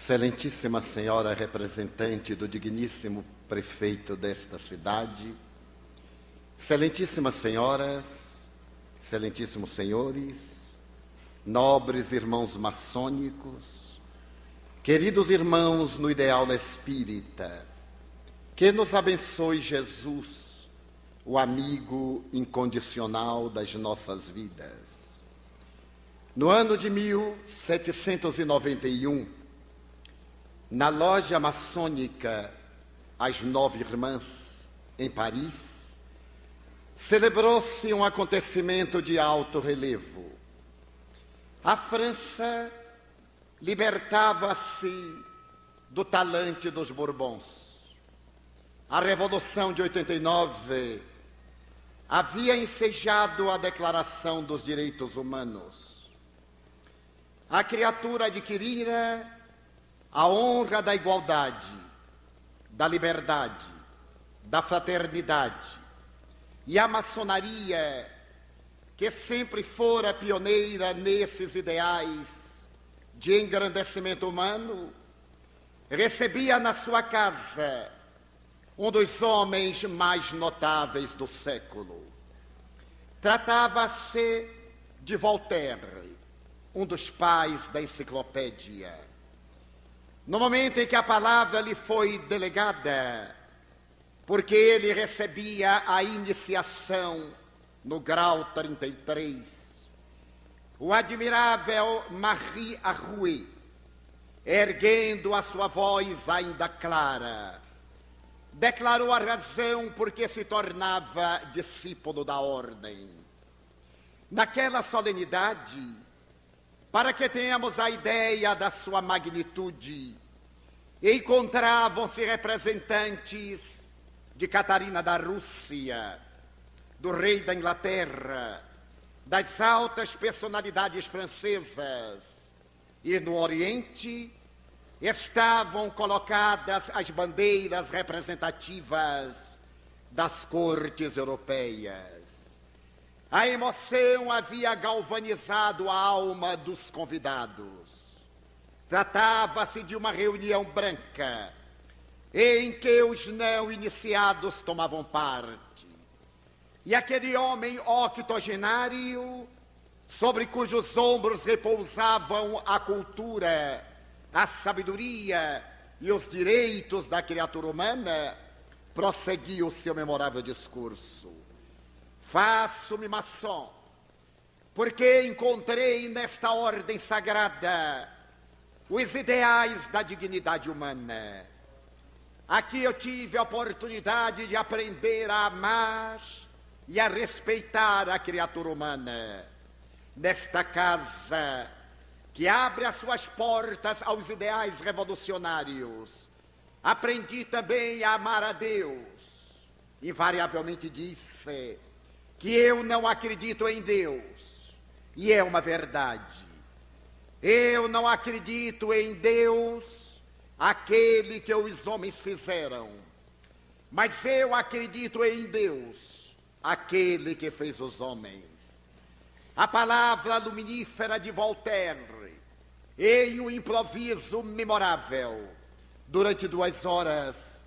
Excelentíssima Senhora representante do digníssimo prefeito desta cidade, excelentíssimas senhoras, excelentíssimos senhores, nobres irmãos maçônicos, queridos irmãos no ideal espírita, que nos abençoe Jesus, o amigo incondicional das nossas vidas. No ano de 1791, na loja maçônica As Nove Irmãs, em Paris, celebrou-se um acontecimento de alto relevo. A França libertava-se do talante dos Bourbons. A Revolução de 89 havia ensejado a Declaração dos Direitos Humanos. A criatura adquirira a honra da igualdade, da liberdade, da fraternidade. E a maçonaria, que sempre fora pioneira nesses ideais de engrandecimento humano, recebia na sua casa um dos homens mais notáveis do século. Tratava-se de Voltaire, um dos pais da enciclopédia. No momento em que a palavra lhe foi delegada, porque ele recebia a iniciação no grau 33, o admirável Marie Arouet, erguendo a sua voz ainda clara, declarou a razão por que se tornava discípulo da ordem. Naquela solenidade, para que tenhamos a ideia da sua magnitude, encontravam-se representantes de Catarina da Rússia, do rei da Inglaterra, das altas personalidades francesas, e no Oriente estavam colocadas as bandeiras representativas das cortes europeias. A emoção havia galvanizado a alma dos convidados. Tratava-se de uma reunião branca, em que os não iniciados tomavam parte. E aquele homem octogenário, sobre cujos ombros repousavam a cultura, a sabedoria e os direitos da criatura humana, prosseguiu o seu memorável discurso. Faço-me maçom, porque encontrei nesta ordem sagrada os ideais da dignidade humana. Aqui eu tive a oportunidade de aprender a amar e a respeitar a criatura humana. Nesta casa, que abre as suas portas aos ideais revolucionários, aprendi também a amar a Deus. Invariavelmente disse que eu não acredito em Deus, e é uma verdade. Eu não acredito em Deus, aquele que os homens fizeram, mas eu acredito em Deus, aquele que fez os homens. A palavra luminífera de Voltaire, em um improviso memorável, durante 2 horas,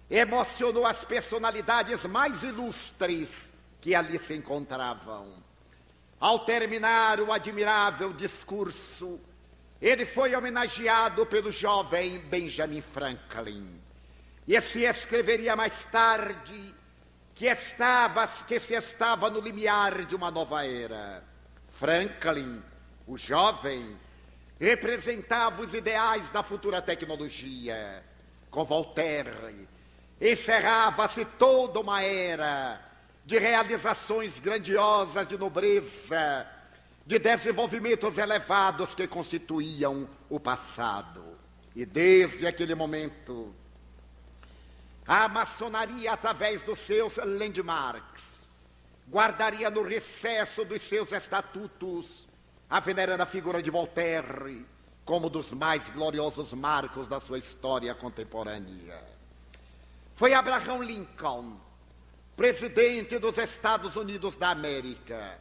emocionou as personalidades mais ilustres que ali se encontravam. Ao terminar o admirável discurso, ele foi homenageado pelo jovem Benjamin Franklin. E se escreveria mais tarde que se estava no limiar de uma nova era. Franklin, o jovem, representava os ideais da futura tecnologia. Com Voltaire, encerrava-se toda uma era de realizações grandiosas de nobreza, de desenvolvimentos elevados que constituíam o passado. E desde aquele momento, a maçonaria, através dos seus landmarks, guardaria no recesso dos seus estatutos a veneranda figura de Voltaire como dos mais gloriosos marcos da sua história contemporânea. Foi Abraham Lincoln, presidente dos Estados Unidos da América,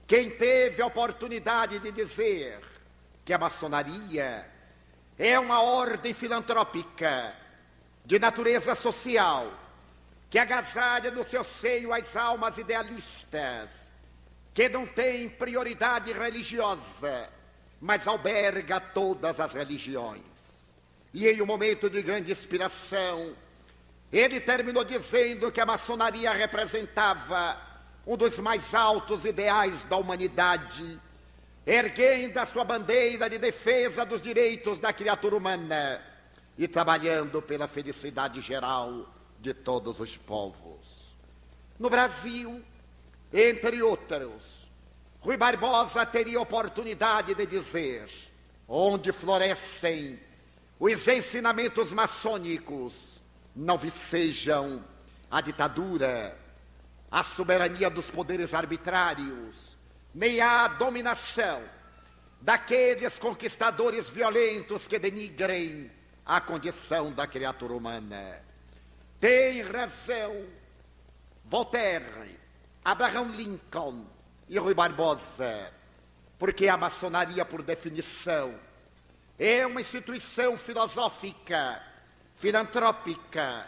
quem teve a oportunidade de dizer que a maçonaria é uma ordem filantrópica de natureza social que agasalha no seu seio as almas idealistas, que não tem prioridade religiosa, mas alberga todas as religiões. E em um momento de grande inspiração, ele terminou dizendo que a maçonaria representava um dos mais altos ideais da humanidade, erguendo a sua bandeira de defesa dos direitos da criatura humana e trabalhando pela felicidade geral de todos os povos. No Brasil, entre outros, Rui Barbosa teria oportunidade de dizer: onde florescem os ensinamentos maçônicos, não vicejam a ditadura, a soberania dos poderes arbitrários, nem a dominação daqueles conquistadores violentos que denigrem a condição da criatura humana. Tem razão Voltaire, Abraham Lincoln e Rui Barbosa, porque a maçonaria, por definição, é uma instituição filosófica, filantrópica,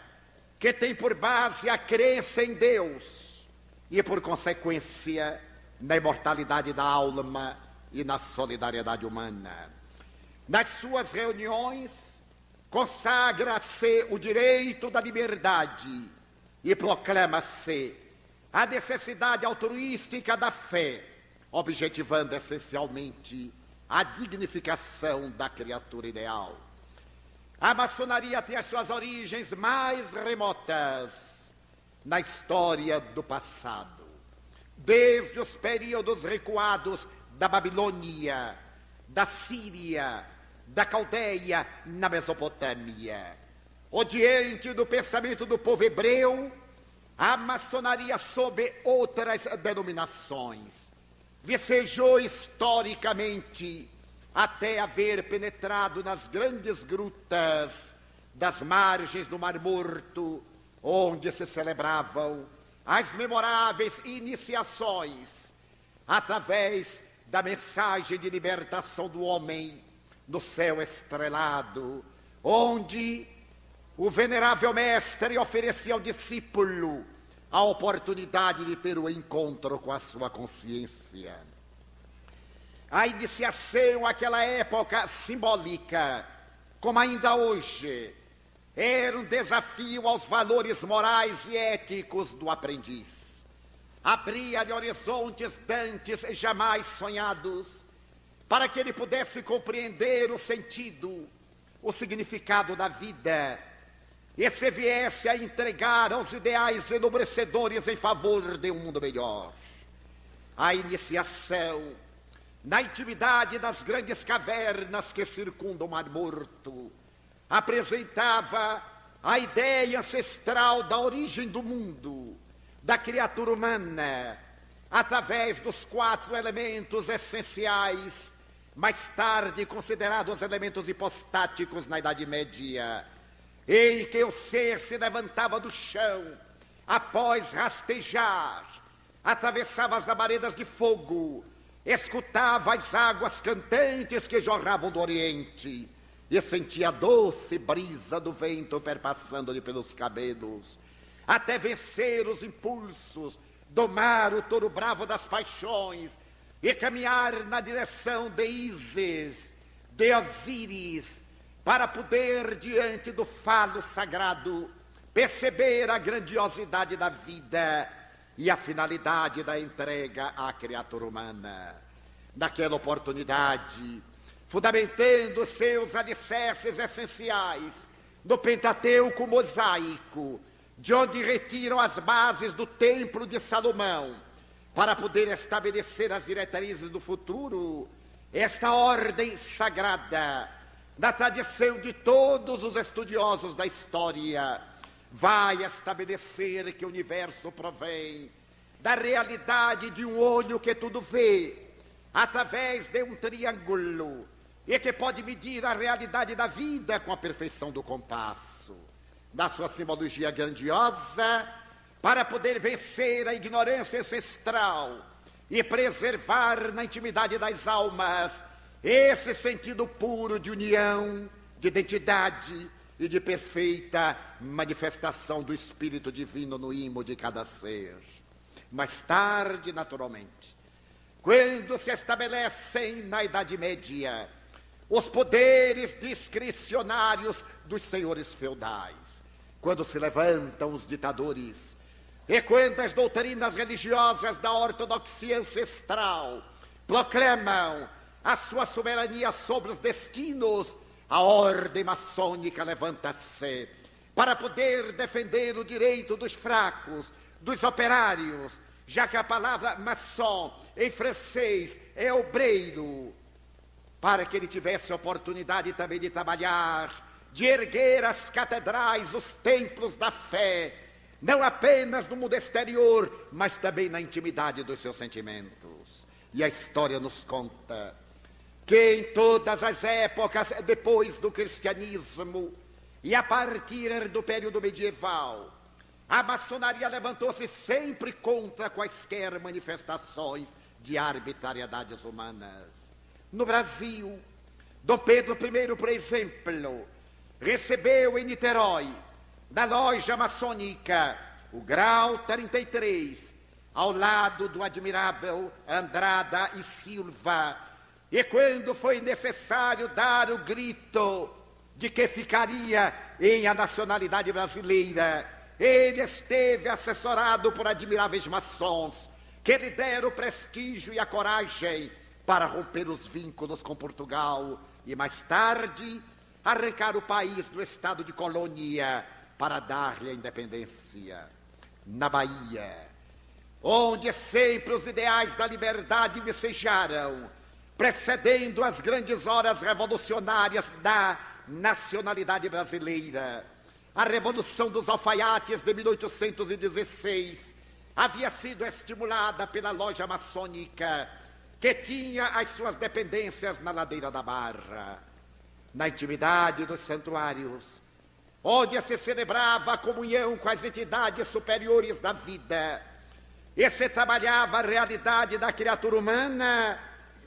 que tem por base a crença em Deus e, por consequência, na imortalidade da alma e na solidariedade humana. Nas suas reuniões, consagra-se o direito da liberdade e proclama-se a necessidade altruística da fé, objetivando essencialmente a dignificação da criatura ideal. A maçonaria tem as suas origens mais remotas na história do passado, desde os períodos recuados da Babilônia, da Síria, da Caldeia, na Mesopotâmia. Odiante do pensamento do povo hebreu, a maçonaria, sob outras denominações, vicejou historicamente até haver penetrado nas grandes grutas das margens do Mar Morto, onde se celebravam as memoráveis iniciações através da mensagem de libertação do homem no céu estrelado, onde o venerável mestre oferecia ao discípulo a oportunidade de ter o encontro com a sua consciência. A iniciação, àquela época simbólica, como ainda hoje, era um desafio aos valores morais e éticos do aprendiz. Abria-lhe horizontes dantes jamais sonhados, para que ele pudesse compreender o sentido, o significado da vida, e se viesse a entregar aos ideais enobrecedores em favor de um mundo melhor. A iniciação, na intimidade das grandes cavernas que circundam o Mar Morto, apresentava a ideia ancestral da origem do mundo, da criatura humana, através dos 4 elementos essenciais, mais tarde considerados elementos hipostáticos na Idade Média, em que o ser se levantava do chão, após rastejar, atravessava as labaredas de fogo, escutava as águas cantantes que jorravam do Oriente e sentia a doce brisa do vento perpassando-lhe pelos cabelos, até vencer os impulsos, domar o touro bravo das paixões e caminhar na direção de Ísis, de Osíris, para poder, diante do falo sagrado, perceber a grandiosidade da vida e a finalidade da entrega à criatura humana. Naquela oportunidade, fundamentando seus alicerces essenciais no Pentateuco mosaico, de onde retiram as bases do Templo de Salomão, para poder estabelecer as diretrizes do futuro, esta ordem sagrada, na tradição de todos os estudiosos da história, vai estabelecer que o universo provém da realidade de um olho que tudo vê, através de um triângulo, e que pode medir a realidade da vida com a perfeição do compasso. Na sua simbologia grandiosa, para poder vencer a ignorância ancestral e preservar na intimidade das almas esse sentido puro de união de identidade e de perfeita manifestação do Espírito Divino no íntimo de cada ser. Mais tarde, naturalmente, quando se estabelecem na Idade Média os poderes discricionários dos senhores feudais, quando se levantam os ditadores, e quando as doutrinas religiosas da ortodoxia ancestral proclamam a sua soberania sobre os destinos, a ordem maçônica levanta-se para poder defender o direito dos fracos, dos operários, já que a palavra maçom em francês é obreiro, para que ele tivesse a oportunidade também de trabalhar, de erguer as catedrais, os templos da fé, não apenas no mundo exterior, mas também na intimidade dos seus sentimentos. E a história nos conta que em todas as épocas depois do cristianismo e a partir do período medieval, a maçonaria levantou-se sempre contra quaisquer manifestações de arbitrariedades humanas. No Brasil, Dom Pedro I, por exemplo, recebeu em Niterói, na loja maçônica, o grau 33, ao lado do admirável Andrada e Silva, e quando foi necessário dar o grito de que ficaria em a nacionalidade brasileira, ele esteve assessorado por admiráveis maçons, que lhe deram o prestígio e a coragem para romper os vínculos com Portugal e, mais tarde, arrancar o país do estado de colônia para dar-lhe a independência. Na Bahia, onde sempre os ideais da liberdade vicejaram, precedendo as grandes horas revolucionárias da nacionalidade brasileira, a Revolução dos Alfaiates de 1816 havia sido estimulada pela loja maçônica, que tinha as suas dependências na ladeira da Barra, na intimidade dos santuários, onde se celebrava a comunhão com as entidades superiores da vida, e se trabalhava a realidade da criatura humana,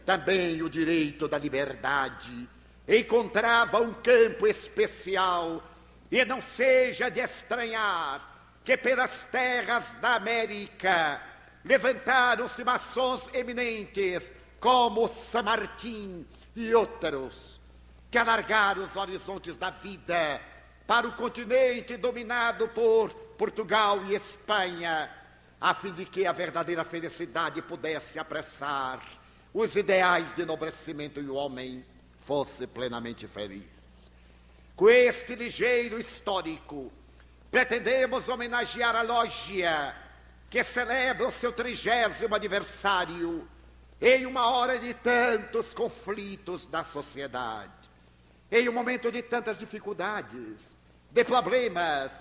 também o direito da liberdade encontrava um campo especial, e não seja de estranhar que pelas terras da América levantaram-se maçons eminentes como San Martín e outros, que alargaram os horizontes da vida para o continente dominado por Portugal e Espanha, a fim de que a verdadeira felicidade pudesse apressar os ideais de enobrecimento e o homem fosse plenamente feliz. Com este ligeiro histórico, pretendemos homenagear a loja que celebra o seu 30º aniversário em uma hora de tantos conflitos da sociedade, em um momento de tantas dificuldades, de problemas,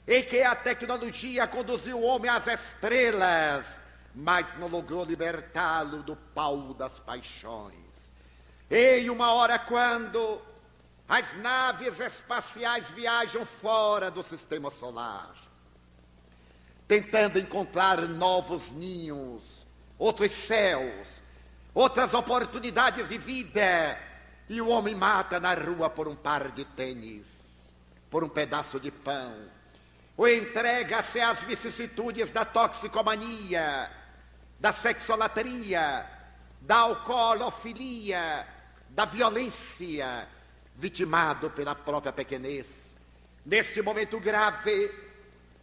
em que a tecnologia conduziu o homem às estrelas, mas não logrou libertá-lo do pau das paixões. Em uma hora quando as naves espaciais viajam fora do sistema solar, tentando encontrar novos ninhos, outros céus, outras oportunidades de vida, e o homem mata na rua por um par de tênis, por um pedaço de pão, ou entrega-se às vicissitudes da toxicomania, da sexolatria, da alcoolofilia, da violência, vitimado pela própria pequenez. Neste momento grave,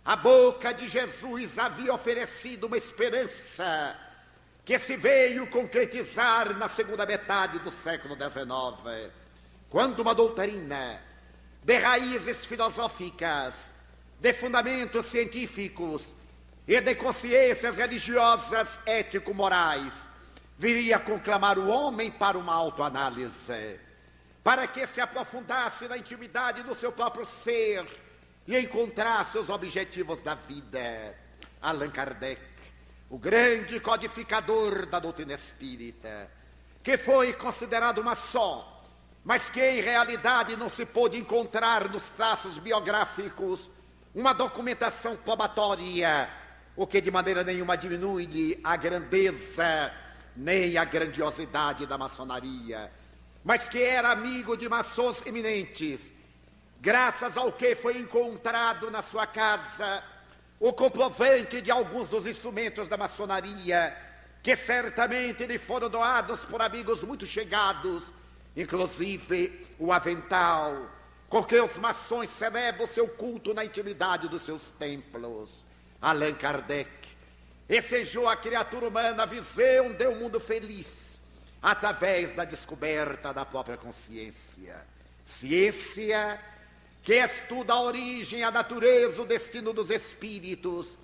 a boca de Jesus havia oferecido uma esperança que se veio concretizar na segunda metade do século XIX, quando uma doutrina de raízes filosóficas, de fundamentos científicos e de consciências religiosas ético-morais viria conclamar o homem para uma autoanálise, para que se aprofundasse na intimidade do seu próprio ser e encontrasse os objetivos da vida. Allan Kardec, o grande codificador da doutrina espírita, que foi considerado maçom, mas que em realidade não se pôde encontrar nos traços biográficos uma documentação probatória, o que de maneira nenhuma diminui a grandeza nem a grandiosidade da maçonaria. mas que era amigo de maçons eminentes, graças ao que foi encontrado na sua casa o comprovante de alguns dos instrumentos da maçonaria, que certamente lhe foram doados por amigos muito chegados, inclusive o avental, com que os maçons celebram seu culto na intimidade dos seus templos. Allan Kardec ensejou a criatura humana a visão de um mundo feliz, através da descoberta da própria consciência. Ciência que estuda a origem, a natureza, o destino dos espíritos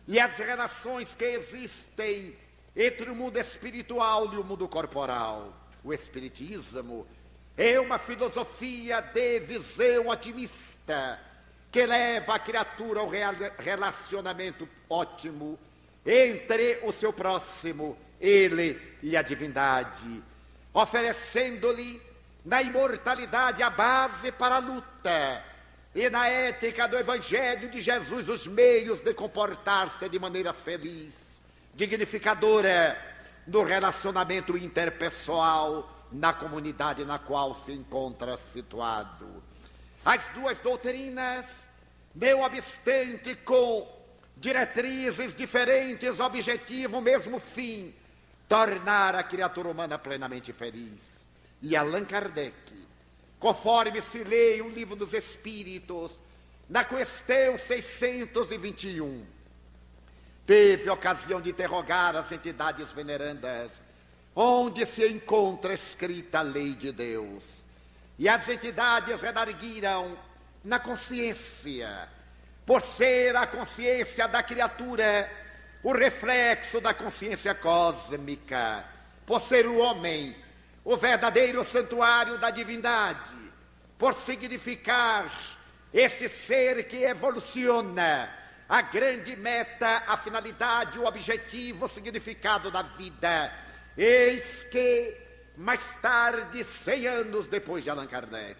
e as relações que existem entre o mundo espiritual e o mundo corporal. O espiritismo é uma filosofia de visão otimista que leva a criatura ao relacionamento ótimo entre o seu próximo, ele e a divindade, oferecendo-lhe na imortalidade a base para a luta e na ética do Evangelho de Jesus os meios de comportar-se de maneira feliz, dignificadora no relacionamento interpessoal na comunidade na qual se encontra situado. As duas doutrinas, não obstante com diretrizes diferentes, objetivo, o mesmo fim, tornar a criatura humana plenamente feliz. E Allan Kardec, conforme se lê o Livro dos Espíritos, na questão 621, teve ocasião de interrogar as entidades venerandas, onde se encontra escrita a lei de Deus. E as entidades redarguiram na consciência, por ser a consciência da criatura o reflexo da consciência cósmica, por ser o homem o verdadeiro santuário da divindade, por significar esse ser que evoluciona, a grande meta, a finalidade, o objetivo, o significado da vida. Eis que, mais tarde, 100 anos depois de Allan Kardec,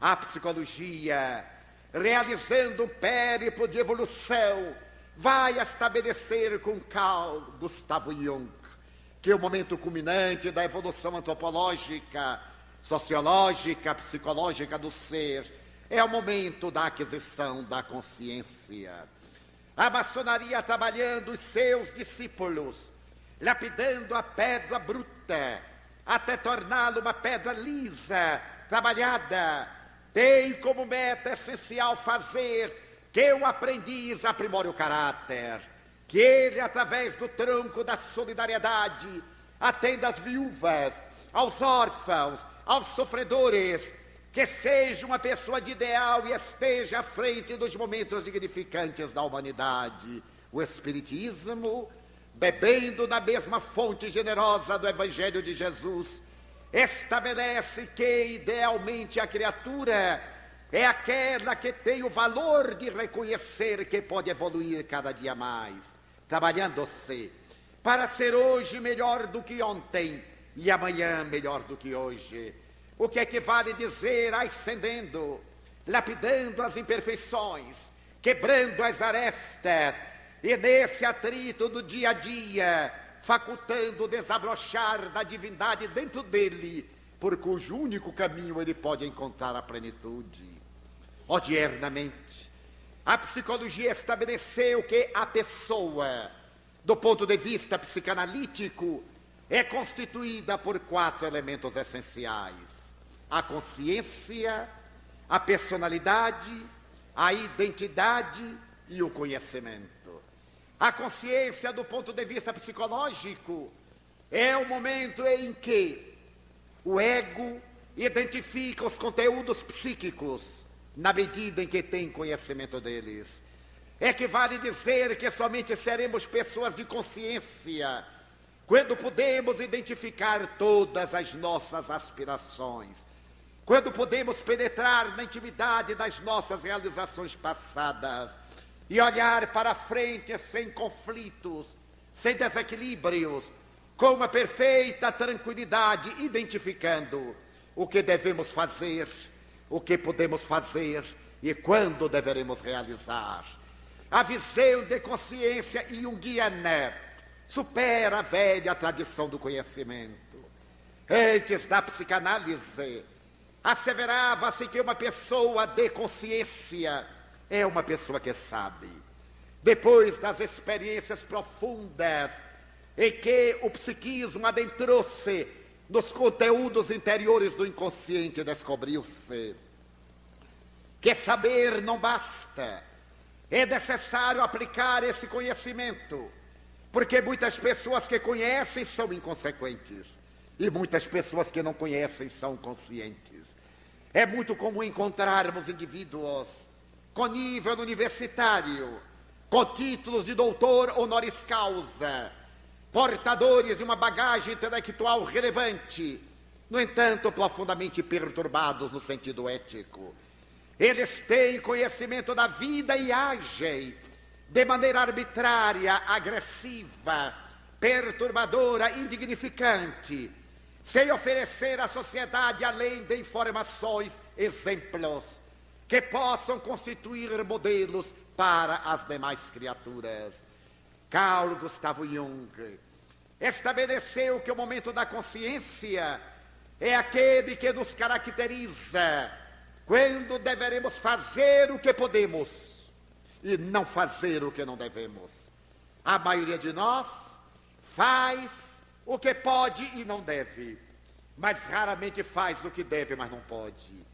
a psicologia, realizando um périplo de evolução, vai estabelecer com Carl Gustav Jung que o momento culminante da evolução antropológica, sociológica, psicológica do ser é o momento da aquisição da consciência. A maçonaria trabalhando os seus discípulos, lapidando a pedra bruta até torná-la uma pedra lisa, trabalhada, tem como meta essencial fazer que o aprendiz aprimore o caráter, que ele, através do tronco da solidariedade, atenda às viúvas, aos órfãos, aos sofredores, que seja uma pessoa de ideal e esteja à frente dos momentos dignificantes da humanidade. O Espiritismo, bebendo na mesma fonte generosa do Evangelho de Jesus, estabelece que, idealmente, a criatura é aquela que tem o valor de reconhecer que pode evoluir cada dia mais, trabalhando-se para ser hoje melhor do que ontem e amanhã melhor do que hoje. O que equivale dizer ascendendo, lapidando as imperfeições, quebrando as arestas, e nesse atrito do dia a dia, facultando o desabrochar da divindade dentro dele, por cujo único caminho ele pode encontrar a plenitude. Odiernamente, a psicologia estabeleceu que a pessoa, do ponto de vista psicanalítico, é constituída por 4 elementos essenciais: a consciência, a personalidade, a identidade e o conhecimento. A consciência, do ponto de vista psicológico, é o momento em que o ego identifica os conteúdos psíquicos na medida em que tem conhecimento deles. Equivale dizer que somente seremos pessoas de consciência quando podemos identificar todas as nossas aspirações, quando podemos penetrar na intimidade das nossas realizações passadas e olhar para frente sem conflitos, sem desequilíbrios, com uma perfeita tranquilidade, identificando o que devemos fazer, o que podemos fazer e quando deveremos realizar. A visão de consciência junguiana supera a velha tradição do conhecimento. Antes da psicanálise, asseverava-se que uma pessoa de consciência é uma pessoa que sabe. Depois das experiências profundas em que o psiquismo adentrou-se nos conteúdos interiores do inconsciente, descobriu-se que saber não basta. É necessário aplicar esse conhecimento, porque muitas pessoas que conhecem são inconsequentes e muitas pessoas que não conhecem são conscientes. É muito comum encontrarmos indivíduos com nível universitário, com títulos de doutor honoris causa, portadores de uma bagagem intelectual relevante, no entanto, profundamente perturbados no sentido ético. Eles têm conhecimento da vida e agem de maneira arbitrária, agressiva, perturbadora, indignificante, sem oferecer à sociedade, além de informações, exemplos que possam constituir modelos para as demais criaturas. Carl Gustav Jung estabeleceu que o momento da consciência é aquele que nos caracteriza quando deveremos fazer o que podemos e não fazer o que não devemos. A maioria de nós faz o que pode e não deve, mas raramente faz o que deve, mas não pode.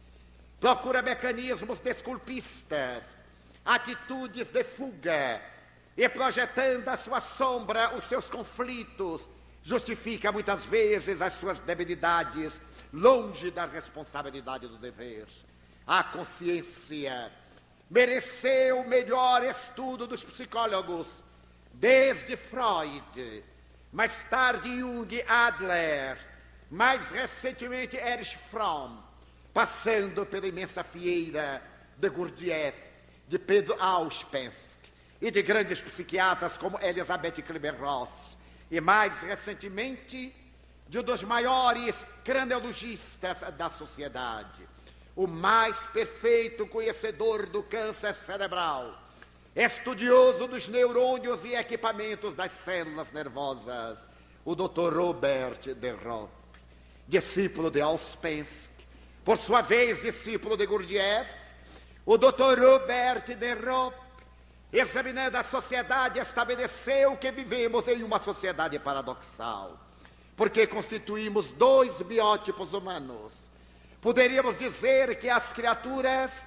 Procura mecanismos desculpistas, atitudes de fuga, e projetando a sua sombra os seus conflitos, justifica muitas vezes as suas debilidades, longe da responsabilidade do dever. A consciência mereceu o melhor estudo dos psicólogos, desde Freud, mais tarde Jung, Adler, mais recentemente Erich Fromm, passando pela imensa fieira de Gurdjieff, de Pedro Auspensky e de grandes psiquiatras como Elizabeth Kübler-Ross, e mais recentemente de um dos maiores craniologistas da sociedade, o mais perfeito conhecedor do câncer cerebral, estudioso dos neurônios e equipamentos das células nervosas, o Dr. Robert de Ropp, discípulo de Auspensky, por sua vez discípulo de Gurdjieff. O Dr. Robert de Ropp, examinando a sociedade, estabeleceu que vivemos em uma sociedade paradoxal, porque constituímos dois biótipos humanos. Poderíamos dizer que as criaturas,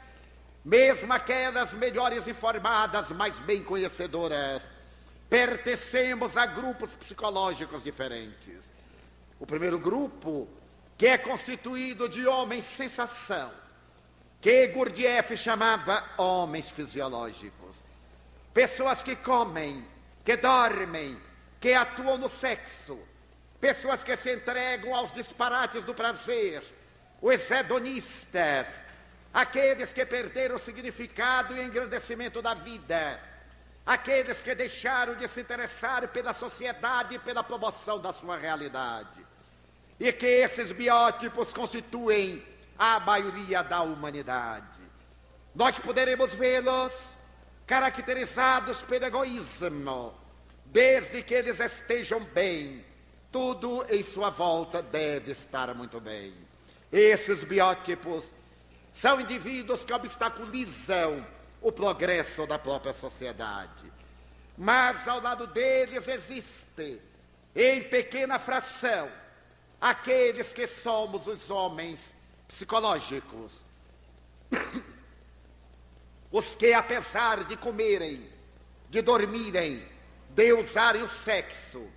mesmo aquelas melhores informadas, mais bem conhecedoras, pertencemos a grupos psicológicos diferentes. O primeiro grupo, que é constituído de homens sensação, que Gurdjieff chamava homens fisiológicos. Pessoas que comem, que dormem, que atuam no sexo, pessoas que se entregam aos disparates do prazer, os hedonistas, aqueles que perderam o significado e engrandecimento da vida, aqueles que deixaram de se interessar pela sociedade e pela promoção da sua realidade, e que esses biótipos constituem a maioria da humanidade. Nós poderemos vê-los caracterizados pelo egoísmo, desde que eles estejam bem, tudo em sua volta deve estar muito bem. Esses biótipos são indivíduos que obstaculizam o progresso da própria sociedade. Mas ao lado deles existe, em pequena fração, aqueles que somos os homens psicológicos, os que, apesar de comerem, de dormirem, de usarem o sexo,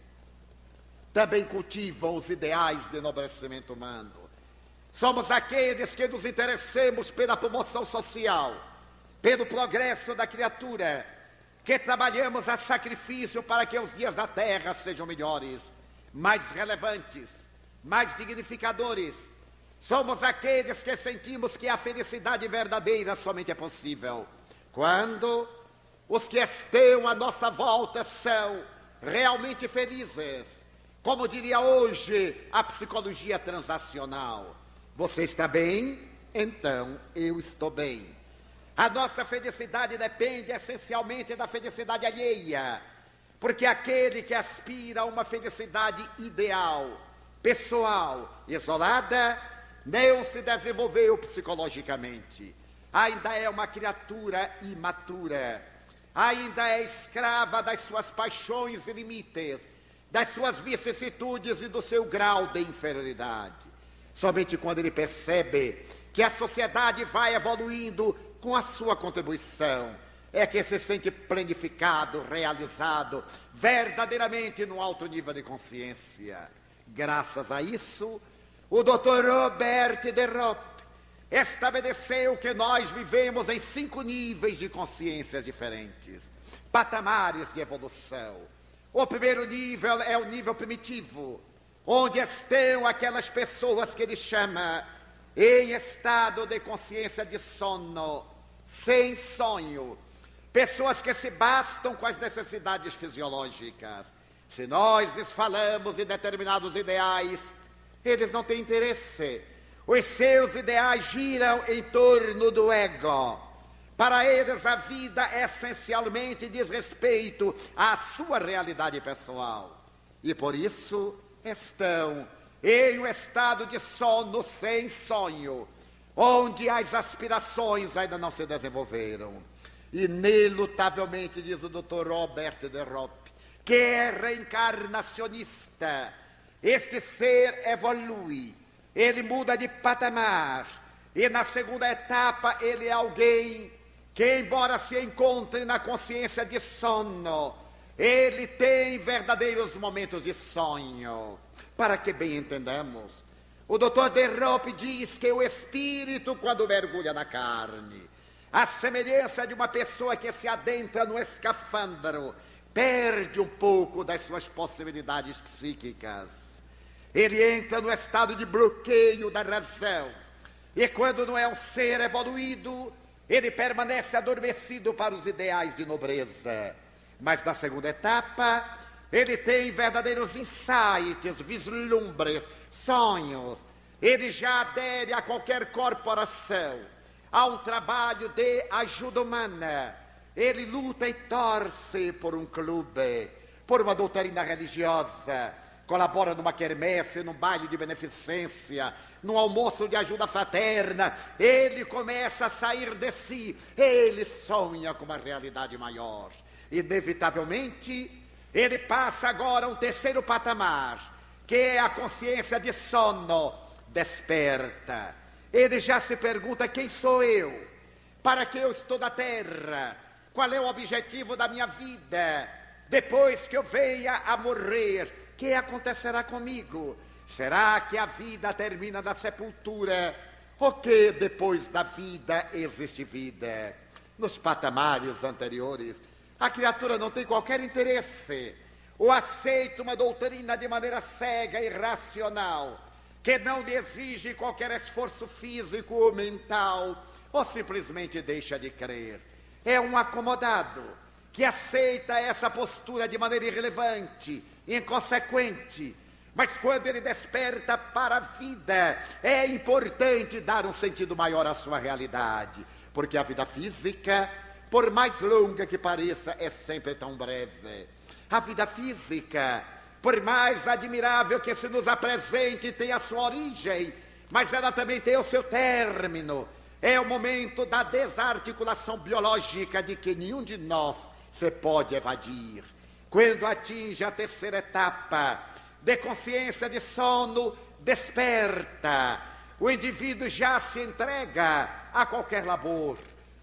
também cultivam os ideais de enobrecimento humano. Somos aqueles que nos interessamos pela promoção social, pelo progresso da criatura, que trabalhamos a sacrifício para que os dias da terra sejam melhores, mais relevantes, mais dignificadores. Somos aqueles que sentimos que a felicidade verdadeira somente é possível quando os que estão à nossa volta são realmente felizes. Como diria hoje a psicologia transacional: você está bem? Então eu estou bem. A nossa felicidade depende essencialmente da felicidade alheia, porque aquele que aspira a uma felicidade ideal pessoal, isolada, não se desenvolveu psicologicamente. Ainda é uma criatura imatura, ainda é escrava das suas paixões e limites, das suas vicissitudes e do seu grau de inferioridade. Somente quando ele percebe que a sociedade vai evoluindo com a sua contribuição, é que se sente planificado, realizado, verdadeiramente no alto nível de consciência. Graças a isso, o Dr. Robert de Ropp estabeleceu que nós vivemos em 5 níveis de consciências diferentes, patamares de evolução. O primeiro nível é o nível primitivo, onde estão aquelas pessoas que ele chama em estado de consciência de sono, sem sonho, pessoas que se bastam com as necessidades fisiológicas. Se nós lhes falamos em determinados ideais, eles não têm interesse. Os seus ideais giram em torno do ego. Para eles, a vida essencialmente diz respeito à sua realidade pessoal. E por isso estão em um estado de sono sem sonho, onde as aspirações ainda não se desenvolveram. Inelutavelmente, diz o Dr. Robert de Ropp, que é reencarnacionista, este ser evolui, ele muda de patamar, e na segunda etapa ele é alguém que, embora se encontre na consciência de sono, ele tem verdadeiros momentos de sonho. Para que bem entendamos, o Dr. de Ropp diz que o espírito, quando mergulha na carne, a semelhança de uma pessoa que se adentra no escafandro, perde um pouco das suas possibilidades psíquicas. Ele entra no estado de bloqueio da razão. E quando não é um ser evoluído, ele permanece adormecido para os ideais de nobreza. Mas na segunda etapa, ele tem verdadeiros insights, vislumbres, sonhos. Ele já adere a qualquer corporação, a um trabalho de ajuda humana. Ele luta e torce por um clube, por uma doutrina religiosa, colabora numa quermesse, num baile de beneficência, num almoço de ajuda fraterna. Ele começa a sair de si, ele sonha com uma realidade maior. Inevitavelmente, ele passa agora a um terceiro patamar, que é a consciência de sono desperta. Ele já se pergunta: quem sou eu? Para que eu estou na Terra? Qual é o objetivo da minha vida? Depois que eu venha a morrer, o que acontecerá comigo? Será que a vida termina na sepultura? Ou que depois da vida existe vida? Nos patamares anteriores, a criatura não tem qualquer interesse, ou aceita uma doutrina de maneira cega e irracional, que não lhe exige qualquer esforço físico ou mental, ou simplesmente deixa de crer. É um acomodado que aceita essa postura de maneira irrelevante, inconsequente. Mas quando ele desperta para a vida, é importante dar um sentido maior à sua realidade, porque a vida física, por mais longa que pareça, é sempre tão breve. A vida física, por mais admirável que se nos apresente, tem a sua origem, mas ela também tem o seu término. É o momento da desarticulação biológica de que nenhum de nós se pode evadir. Quando atinge a terceira etapa de consciência de sono, desperta. O indivíduo já se entrega a qualquer labor.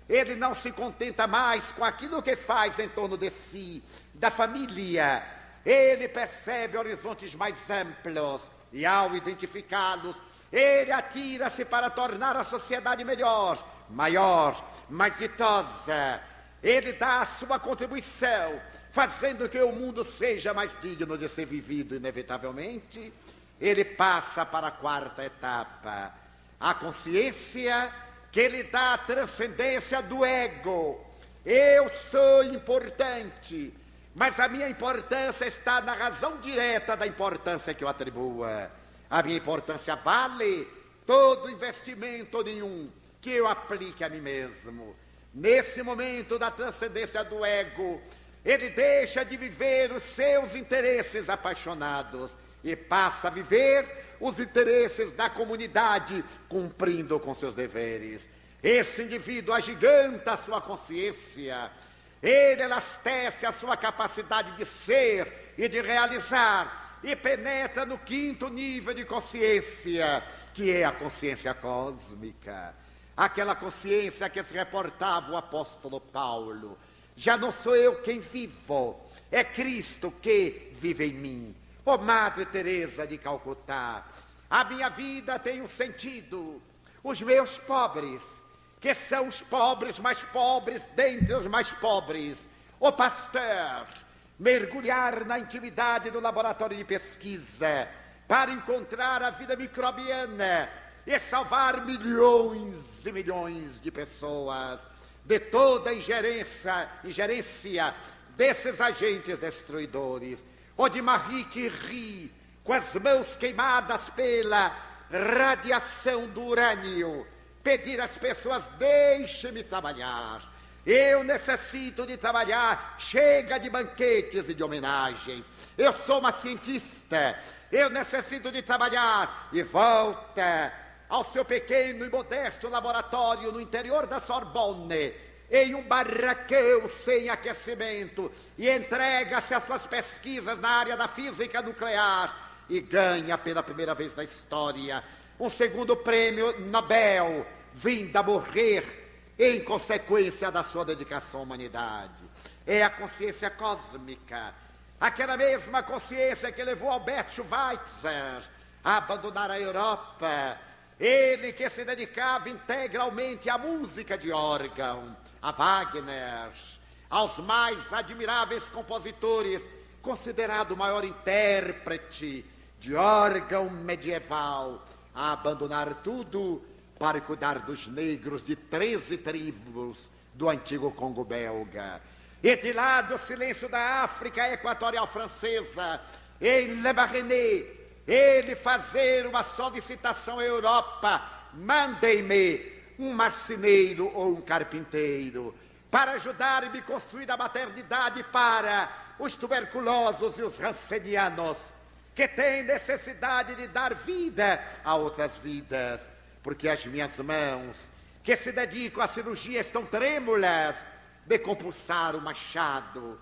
Ele não se contenta mais com aquilo que faz em torno de si, da família. Ele percebe horizontes mais amplos e, ao identificá-los, ele atira-se para tornar a sociedade melhor, maior, mais ditosa. Ele dá a sua contribuição, fazendo que o mundo seja mais digno de ser vivido. Inevitavelmente, ele passa para a quarta etapa, a consciência que lhe dá a transcendência do ego. Eu sou importante, mas a minha importância está na razão direta da importância que eu atribua. A minha importância vale todo investimento nenhum que eu aplique a mim mesmo. Nesse momento da transcendência do ego, ele deixa de viver os seus interesses apaixonados e passa a viver os interesses da comunidade, cumprindo com seus deveres. Esse indivíduo agiganta a sua consciência, ele elastece a sua capacidade de ser e de realizar, e penetra no quinto nível de consciência, que é a consciência cósmica. Aquela consciência que se reportava o apóstolo Paulo: já não sou eu quem vivo, é Cristo que vive em mim. Ó Madre Teresa de Calcutá, a minha vida tem um sentido. Os meus pobres, que são os pobres mais pobres dentre os mais pobres, o Pasteur, mergulhar na intimidade do laboratório de pesquisa para encontrar a vida microbiana e salvar milhões e milhões de pessoas de toda a ingerência desses agentes destruidores. O de Marie Curie, com as mãos queimadas pela radiação do urânio, pedir às pessoas: deixe-me trabalhar, eu necessito de trabalhar, chega de banquetes e de homenagens, eu sou uma cientista, eu necessito de trabalhar. E volta ao seu pequeno e modesto laboratório no interior da Sorbonne, em um barracão sem aquecimento, e entrega-se às suas pesquisas na área da física nuclear, e ganha pela primeira vez na história um segundo prêmio Nobel, vindo a morrer em consequência da sua dedicação à humanidade. É a consciência cósmica, aquela mesma consciência que levou Albert Schweitzer a abandonar a Europa, ele que se dedicava integralmente à música de órgão, a Wagner, aos mais admiráveis compositores, considerado o maior intérprete de órgão medieval, a abandonar tudo para cuidar dos negros de 13 tribos do antigo Congo belga. E de lá do silêncio da África equatorial francesa, em Le Barrené, ele fazer uma solicitação à Europa: mandem-me um marceneiro ou um carpinteiro para ajudar-me a construir a maternidade para os tuberculosos e os rancenianos, que têm necessidade de dar vida a outras vidas, porque as minhas mãos, que se dedicam à cirurgia, estão trêmulas de compulsar o machado,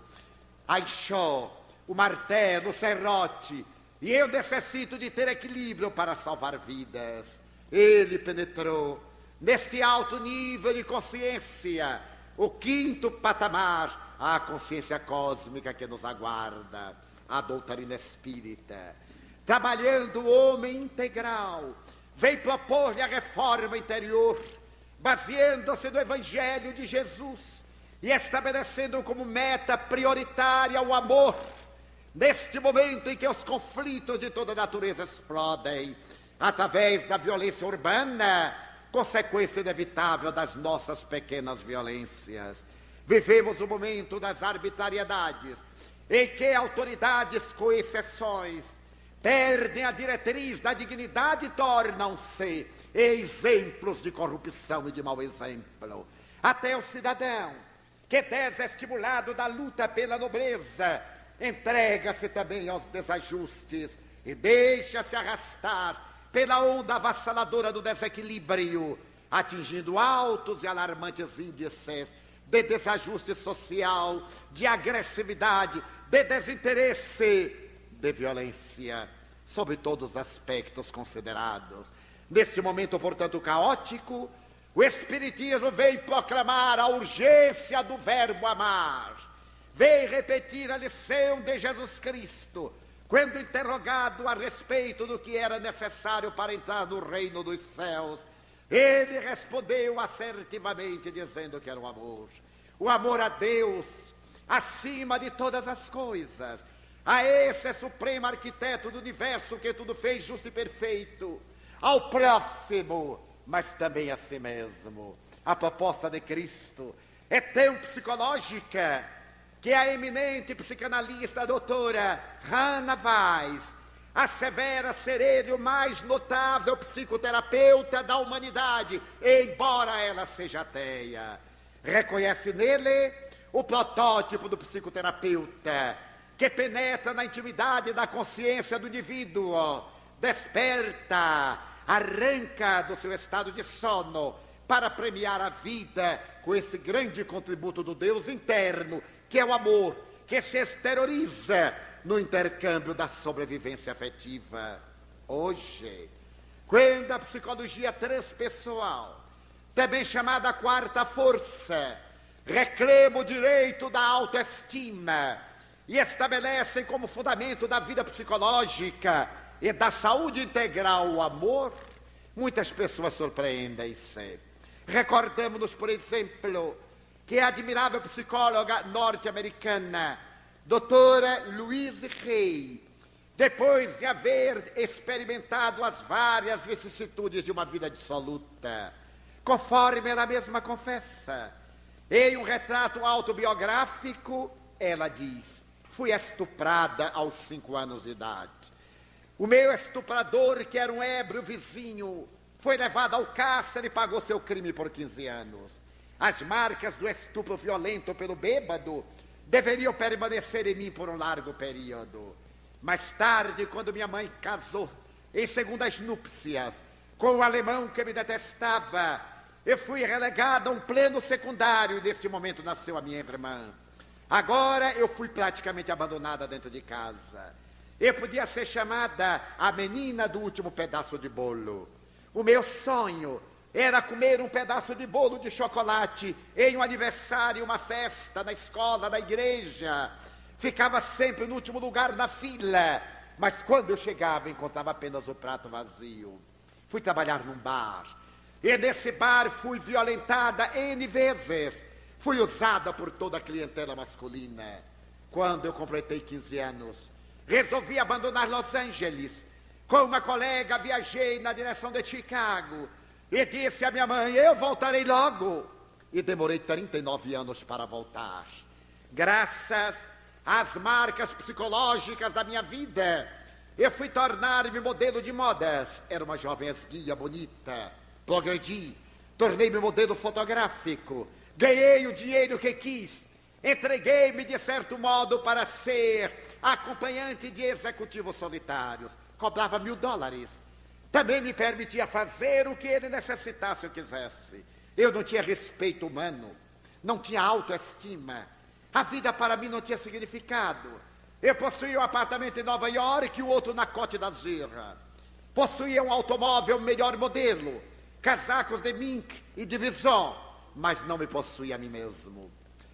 a enxó, o martelo, o serrote, e eu necessito de ter equilíbrio para salvar vidas. Ele penetrou nesse alto nível de consciência, o quinto patamar, a consciência cósmica que nos aguarda, a doutrina espírita. Trabalhando o homem integral, veio propor-lhe a reforma interior, baseando-se no Evangelho de Jesus e estabelecendo como meta prioritária o amor, neste momento em que os conflitos de toda natureza explodem, através da violência urbana, consequência inevitável das nossas pequenas violências. Vivemos o momento das arbitrariedades, em que autoridades, com exceções, perdem a diretriz da dignidade e tornam-se exemplos de corrupção e de mau exemplo. Até o cidadão, que desestimulado da luta pela nobreza, entrega-se também aos desajustes e deixa-se arrastar pela onda avassaladora do desequilíbrio, atingindo altos e alarmantes índices de desajuste social, de agressividade, de desinteresse, de violência, sob todos os aspectos considerados. Neste momento, portanto, caótico, o Espiritismo veio proclamar a urgência do verbo amar, veio repetir a lição de Jesus Cristo, quando interrogado a respeito do que era necessário para entrar no reino dos céus. Ele respondeu assertivamente, dizendo que era o amor a Deus, acima de todas as coisas, a esse supremo arquiteto do universo que tudo fez justo e perfeito, ao próximo, mas também a si mesmo. A proposta de Cristo é tão psicológica que a eminente psicanalista, a doutora Hannah Weiss, assevera ser ele o mais notável psicoterapeuta da humanidade, embora ela seja ateia. Reconhece nele o protótipo do psicoterapeuta, que penetra na intimidade da consciência do indivíduo, desperta, arranca do seu estado de sono para premiar a vida com esse grande contributo do Deus interno, que é o amor, que se exterioriza no intercâmbio da sobrevivência afetiva. Hoje, quando a psicologia transpessoal, também chamada quarta força, reclama o direito da autoestima e estabelece como fundamento da vida psicológica e da saúde integral o amor, muitas pessoas surpreendem-se. Recordamos-nos, por exemplo, que a admirável psicóloga norte-americana, doutora Louise Hay, depois de haver experimentado as várias vicissitudes de uma vida dissoluta, conforme ela mesma confessa, em um retrato autobiográfico, ela diz: fui estuprada aos 5 anos de idade. O meu estuprador, que era um ébrio vizinho, foi levado ao cárcere e pagou seu crime por 15 anos. As marcas do estupro violento pelo bêbado deveriam permanecer em mim por um largo período. Mais tarde, quando minha mãe casou, em segundas núpcias, com um alemão que me detestava, eu fui relegada a um pleno secundário e nesse momento nasceu a minha irmã. Agora eu fui praticamente abandonada dentro de casa. Eu podia ser chamada a menina do último pedaço de bolo. O meu sonho era comer um pedaço de bolo de chocolate em um aniversário, uma festa, na escola, na igreja. Ficava sempre no último lugar na fila, mas quando eu chegava encontrava apenas o prato vazio. Fui trabalhar num bar, e nesse bar fui violentada N vezes. Fui usada por toda a clientela masculina. Quando eu completei 15 anos, resolvi abandonar Los Angeles. Com uma colega viajei na direção de Chicago e disse à minha mãe: eu voltarei logo. E demorei 39 anos para voltar. Graças às marcas psicológicas da minha vida, eu fui tornar-me modelo de modas. Era uma jovem esguia bonita, progredi, tornei-me modelo fotográfico, ganhei o dinheiro que quis, entreguei-me de certo modo para ser acompanhante de executivos solitários. Cobrava $1000. Também me permitia fazer o que ele necessitasse ou quisesse. Eu não tinha respeito humano, não tinha autoestima. A vida para mim não tinha significado. Eu possuía um apartamento em Nova York e o outro na Côte d'Azur. Possuía um automóvel melhor modelo, casacos de mink e de Vison, mas não me possuía a mim mesmo.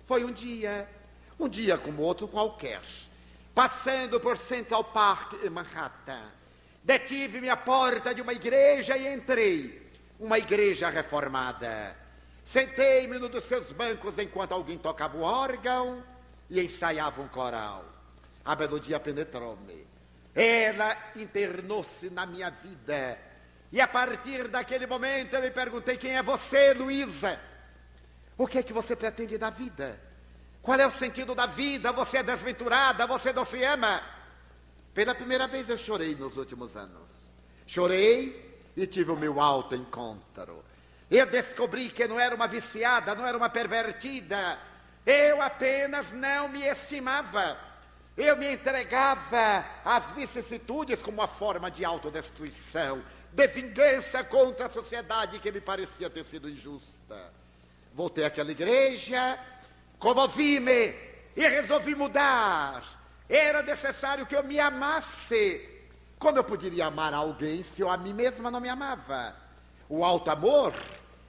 Foi um dia como outro qualquer. Passando por Central Park em Manhattan, detive-me à porta de uma igreja e entrei. Uma igreja reformada. Sentei-me num dos seus bancos enquanto alguém tocava o órgão e ensaiava um coral. A melodia penetrou-me. Ela internou-se na minha vida. E a partir daquele momento eu me perguntei: quem é você, Luísa? O que é que você pretende da vida? Qual é o sentido da vida? Você é desventurada, você não se ama. Pela primeira vez eu chorei nos últimos anos. Chorei e tive o meu autoencontro. Eu descobri que não era uma viciada, não era uma pervertida. Eu apenas não me estimava. Eu me entregava às vicissitudes como uma forma de autodestruição, de vingança contra a sociedade que me parecia ter sido injusta. Voltei àquela igreja, comovi-me e resolvi mudar. Era necessário que eu me amasse. Como eu poderia amar alguém se eu a mim mesma não me amava? O auto-amor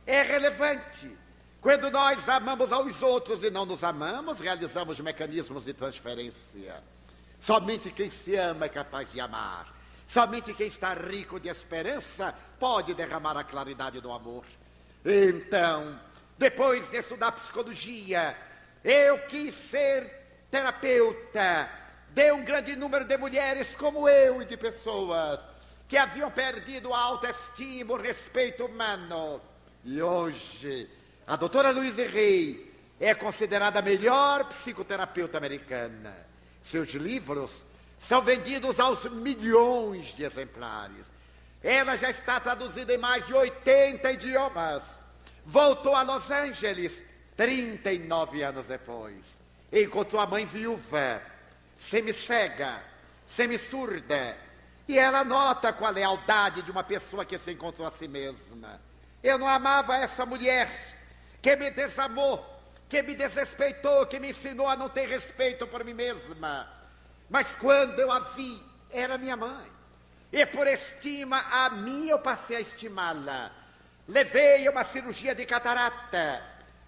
é relevante. Quando nós amamos aos outros e não nos amamos, realizamos mecanismos de transferência. Somente quem se ama é capaz de amar. Somente quem está rico de esperança pode derramar a claridade do amor. Então, depois de estudar psicologia, eu quis ser terapeuta de um grande número de mulheres como eu e de pessoas que haviam perdido a autoestima, o respeito humano. E hoje, a doutora Louise Hay é considerada a melhor psicoterapeuta americana. Seus livros são vendidos aos milhões de exemplares. Ela já está traduzida em mais de 80 idiomas. Voltou a Los Angeles 39 anos depois. Encontrou a mãe viúva. semi-cega, semi-surda. E ela nota com a lealdade de uma pessoa que se encontrou a si mesma. Eu não amava essa mulher que me desamou, que me desrespeitou, que me ensinou a não ter respeito por mim mesma. Mas quando eu a vi, era minha mãe. E por estima a mim, eu passei a estimá-la. Levei a uma cirurgia de catarata,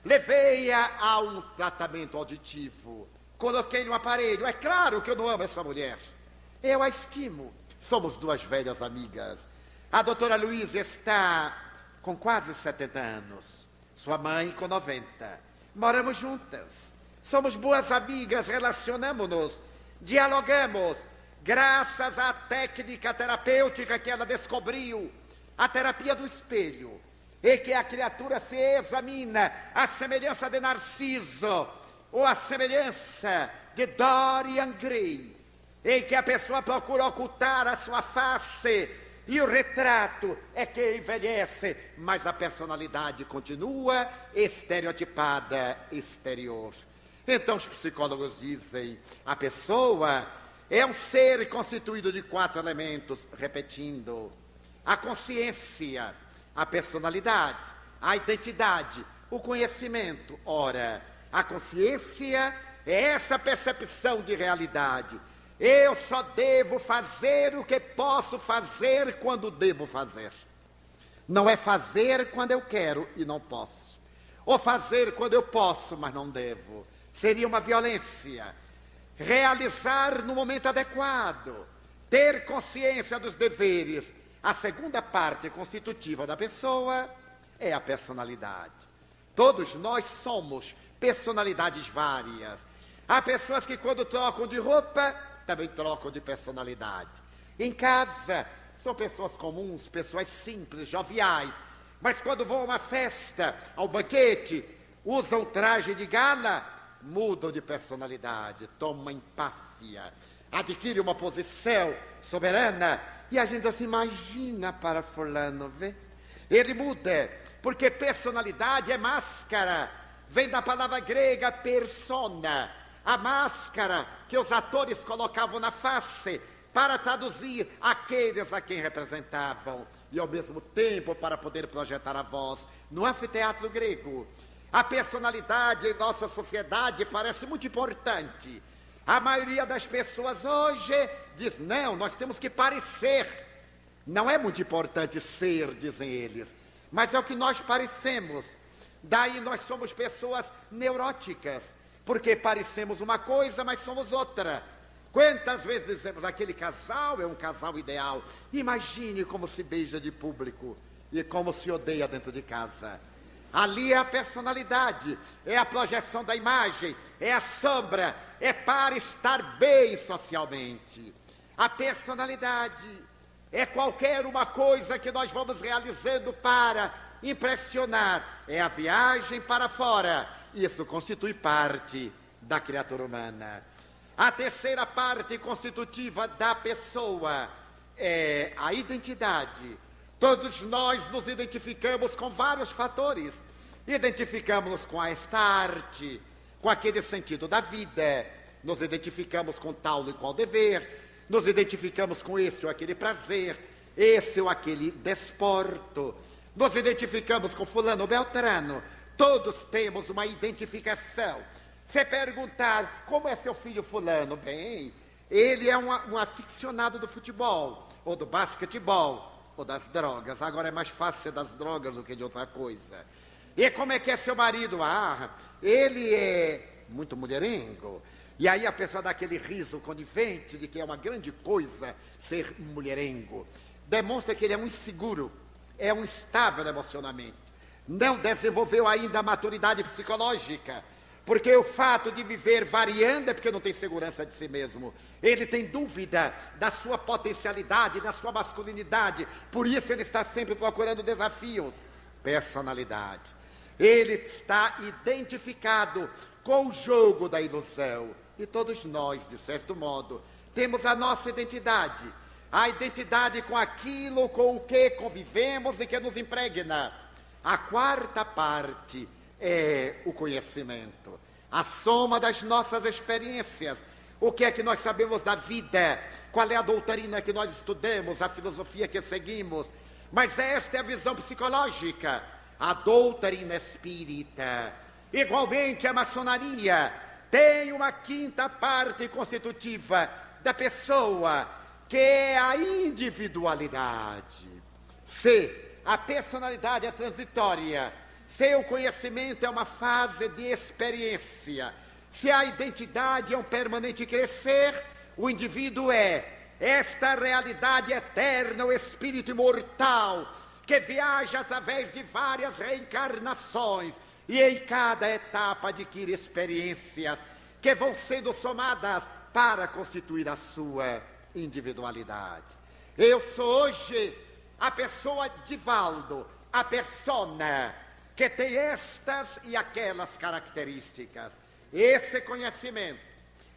levei-a a um tratamento auditivo, coloquei no aparelho. É claro que eu não amo essa mulher. Eu a estimo. Somos duas velhas amigas. A doutora Luísa está com quase 70 anos. Sua mãe com 90. Moramos juntas. Somos boas amigas, relacionamos-nos, dialogamos. Graças à técnica terapêutica que ela descobriu, a terapia do espelho, e que a criatura se examina à semelhança de Narciso, ou à semelhança de Dorian Gray, em que a pessoa procura ocultar a sua face, e o retrato é que envelhece, mas a personalidade continua estereotipada, exterior. Então os psicólogos dizem, a pessoa é um ser constituído de 4 elementos, repetindo: a consciência, a personalidade, a identidade, o conhecimento. Ora, a consciência é essa percepção de realidade. Eu só devo fazer o que posso fazer quando devo fazer. Não é fazer quando eu quero e não posso. Ou fazer quando eu posso, mas não devo. Seria uma violência. Realizar no momento adequado, ter consciência dos deveres. A segunda parte constitutiva da pessoa é a personalidade. Todos nós somos personalidades várias. Há pessoas que quando trocam de roupa, também trocam de personalidade. Em casa, são pessoas comuns, pessoas simples, joviais. Mas quando vão a uma festa, ao banquete, usam traje de gala, mudam de personalidade, tomam empáfia, adquirem uma posição soberana, e a gente se imagina para fulano, vê? Ele muda, porque personalidade é máscara, vem da palavra grega persona, a máscara que os atores colocavam na face para traduzir aqueles a quem representavam, e ao mesmo tempo para poder projetar a voz. No anfiteatro grego, a personalidade em nossa sociedade parece muito importante. A maioria das pessoas hoje diz, não, nós temos que parecer. Não é muito importante ser, dizem eles, mas é o que nós parecemos. Daí nós somos pessoas neuróticas, porque parecemos uma coisa, mas somos outra. Quantas vezes dizemos, aquele casal é um casal ideal. Imagine como se beija de público e como se odeia dentro de casa. Ali é a personalidade, é a projeção da imagem, é a sombra, é para estar bem socialmente. A personalidade é qualquer uma coisa que nós vamos realizando para impressionar. É a viagem para fora. Isso constitui parte da criatura humana. A terceira parte constitutiva da pessoa é a identidade. Todos nós nos identificamos com vários fatores. Identificamos-nos com esta arte, com aquele sentido da vida. Nos identificamos com tal e qual dever. Nos identificamos com esse ou aquele prazer, esse ou aquele desporto. Nos identificamos com fulano ou beltrano. Todos temos uma identificação. Se perguntar, como é seu filho fulano? Bem, ele é um aficionado do futebol, ou do basquetebol, ou das drogas. Agora é mais fácil ser das drogas do que de outra coisa. E como é que é seu marido? Ah, ele é muito mulherengo. E aí a pessoa dá aquele riso conivente de que é uma grande coisa ser mulherengo. Demonstra que ele é um inseguro, é um instável emocionalmente. Não desenvolveu ainda a maturidade psicológica, porque o fato de viver variando é porque não tem segurança de si mesmo. Ele tem dúvida da sua potencialidade, da sua masculinidade. Por isso ele está sempre procurando desafios. Personalidade. Ele está identificado com o jogo da ilusão. E todos nós, de certo modo, temos a nossa identidade. A identidade com aquilo com o que convivemos e que nos impregna. A quarta parte é o conhecimento. A soma das nossas experiências, O que é que nós sabemos da vida? Qual é a doutrina que nós estudamos, a filosofia que seguimos? Mas esta é a visão psicológica, a doutrina espírita. Igualmente a maçonaria tem uma quinta parte constitutiva da pessoa, que é a individualidade. Se a personalidade é transitória, se o conhecimento é uma fase de experiência, se a identidade é um permanente crescer, o indivíduo é esta realidade eterna, o espírito imortal, que viaja através de várias reencarnações e em cada etapa adquire experiências que vão sendo somadas para constituir a sua individualidade. Eu sou hoje a pessoa Divaldo, a persona que tem estas e aquelas características. Esse conhecimento,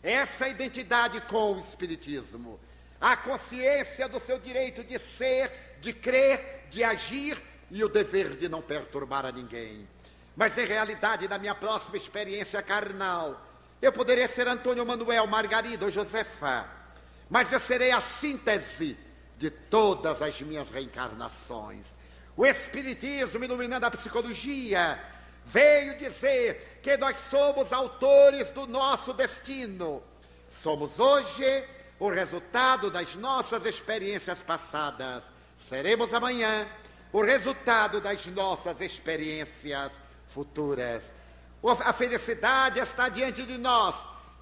essa identidade com o Espiritismo, a consciência do seu direito de ser, de crer, de agir e o dever de não perturbar a ninguém. Mas em realidade, na minha próxima experiência carnal, eu poderia ser Antônio Manuel, Margarida ou Josefa, mas eu serei a síntese de todas as minhas reencarnações. O Espiritismo, iluminando a psicologia, veio dizer que nós somos autores do nosso destino. Somos hoje o resultado das nossas experiências passadas. Seremos amanhã o resultado das nossas experiências futuras. A felicidade está diante de nós,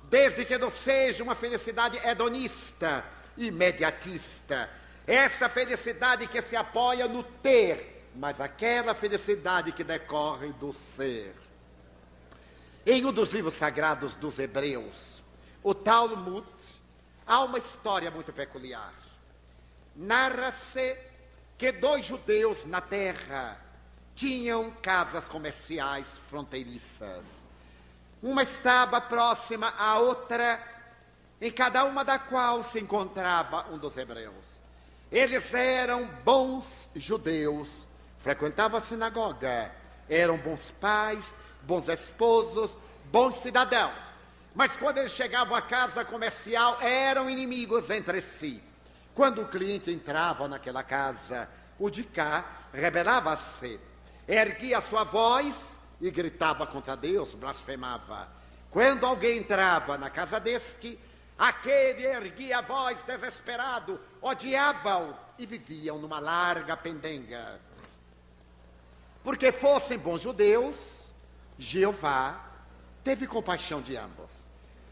desde que não seja uma felicidade hedonista, imediatista. Essa felicidade que se apoia no ter, mas aquela felicidade que decorre do ser. Em um dos livros sagrados dos Hebreus, o Talmud, há uma história muito peculiar. Narra-se que 2 judeus na terra tinham casas comerciais fronteiriças. Uma estava próxima à outra, em cada uma da qual se encontrava um dos hebreus. Eles eram bons judeus, frequentavam a sinagoga, eram bons pais, bons esposos, bons cidadãos. Mas quando eles chegavam à casa comercial, eram inimigos entre si. Quando o cliente entrava naquela casa, o de cá rebelava-se, erguia a sua voz e gritava contra Deus, blasfemava. Quando alguém entrava na casa deste, aquele erguia a voz desesperado, odiava-o e viviam numa larga pendenga. Porque fossem bons judeus, Jeová teve compaixão de ambos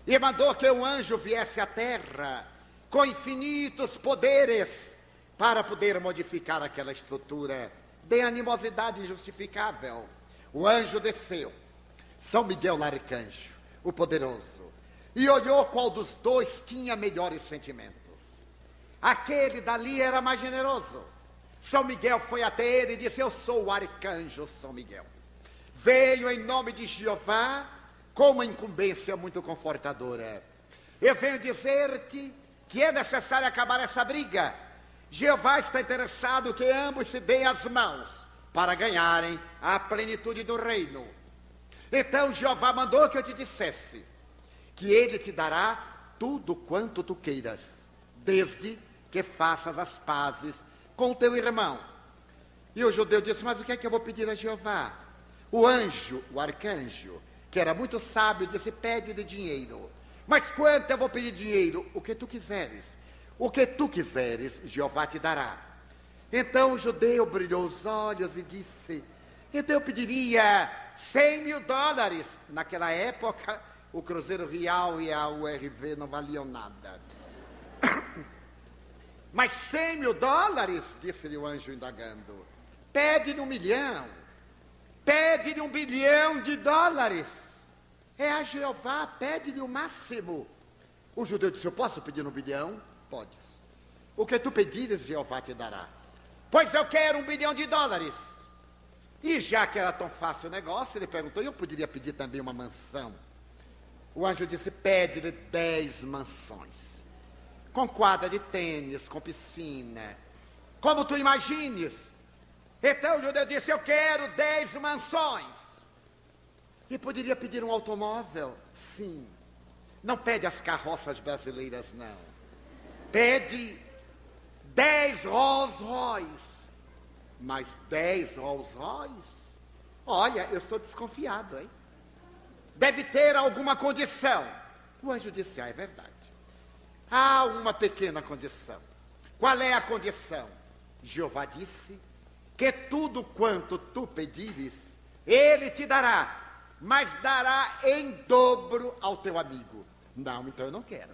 e mandou que um anjo viesse à terra com infinitos poderes para poder modificar aquela estrutura de animosidade injustificável. O anjo desceu, São Miguel Arcanjo, o poderoso, e olhou qual dos dois tinha melhores sentimentos. Aquele dali era mais generoso. São Miguel foi até ele e disse: eu sou o arcanjo São Miguel. Veio em nome de Jeová com uma incumbência muito confortadora. Eu venho dizer-te que é necessário acabar essa briga. Jeová está interessado que ambos se deem as mãos para ganharem a plenitude do reino. Então Jeová mandou que eu te dissesse que ele te dará tudo quanto tu queiras, desde que faças as pazes com o teu irmão. E o judeu disse: mas o que é que eu vou pedir a Jeová? O anjo, o arcanjo, que era muito sábio, disse: pede-lhe dinheiro. Mas quanto eu vou pedir dinheiro? O que tu quiseres. O que tu quiseres, Jeová te dará. Então o judeu brilhou os olhos e disse: então eu pediria $100.000. Naquela época, o Cruzeiro Real e a URV não valiam nada. Mas $100.000, disse-lhe o anjo indagando. Pede-lhe $1 milhão. Pede-lhe $1 bilhão. É a Jeová, pede-lhe o máximo. O judeu disse: eu posso pedir $1 bilhão? Podes. O que tu pedires, Jeová te dará. Pois eu quero $1 bilhão. E já que era tão fácil o negócio, ele perguntou: eu poderia pedir também uma mansão? O anjo disse: pede-lhe 10 mansões, com quadra de tênis, com piscina, como tu imagines. Então o judeu disse: eu quero 10 mansões. E poderia pedir um automóvel? Sim. Não pede as carroças brasileiras, não. Pede 10 Rolls Royce. Mas 10 Rolls Royce? Olha, eu estou desconfiado, hein? Deve ter alguma condição. O anjo disse, é verdade. Há uma pequena condição. Qual é a condição? Jeová disse que tudo quanto tu pedires, ele te dará, mas dará em dobro ao teu amigo. Não, então eu não quero.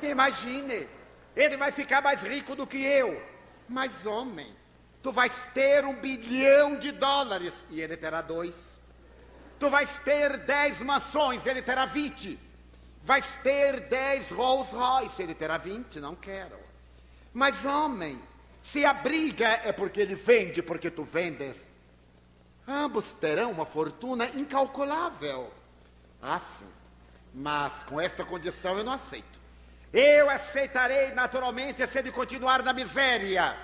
Imagine, ele vai ficar mais rico do que eu. Mas, homem, tu vais ter $1 bilhão e ele terá 2. Tu vais ter 10 mansões, ele terá 20. Vais ter 10 Rolls Royce, ele terá 20, não quero. Mas, homem, se a briga é porque ele vende, porque tu vendes, ambos terão uma fortuna incalculável. Ah, sim. Mas com essa condição eu não aceito. Eu aceitarei naturalmente se ele continuar na miséria.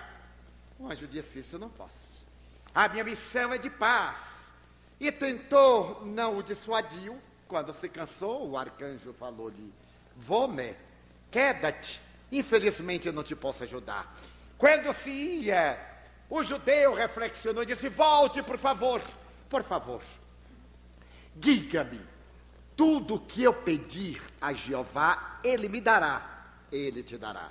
O anjo disse, isso eu não posso. A minha missão é de paz. E tentou, não o dissuadiu. Quando se cansou, o arcanjo falou-lhe, Vome, queda-te. Infelizmente eu não te posso ajudar. Quando se ia, o judeu reflexionou e disse, volte, por favor. Por favor, diga-me, tudo que eu pedir a Jeová, ele me dará. Ele te dará.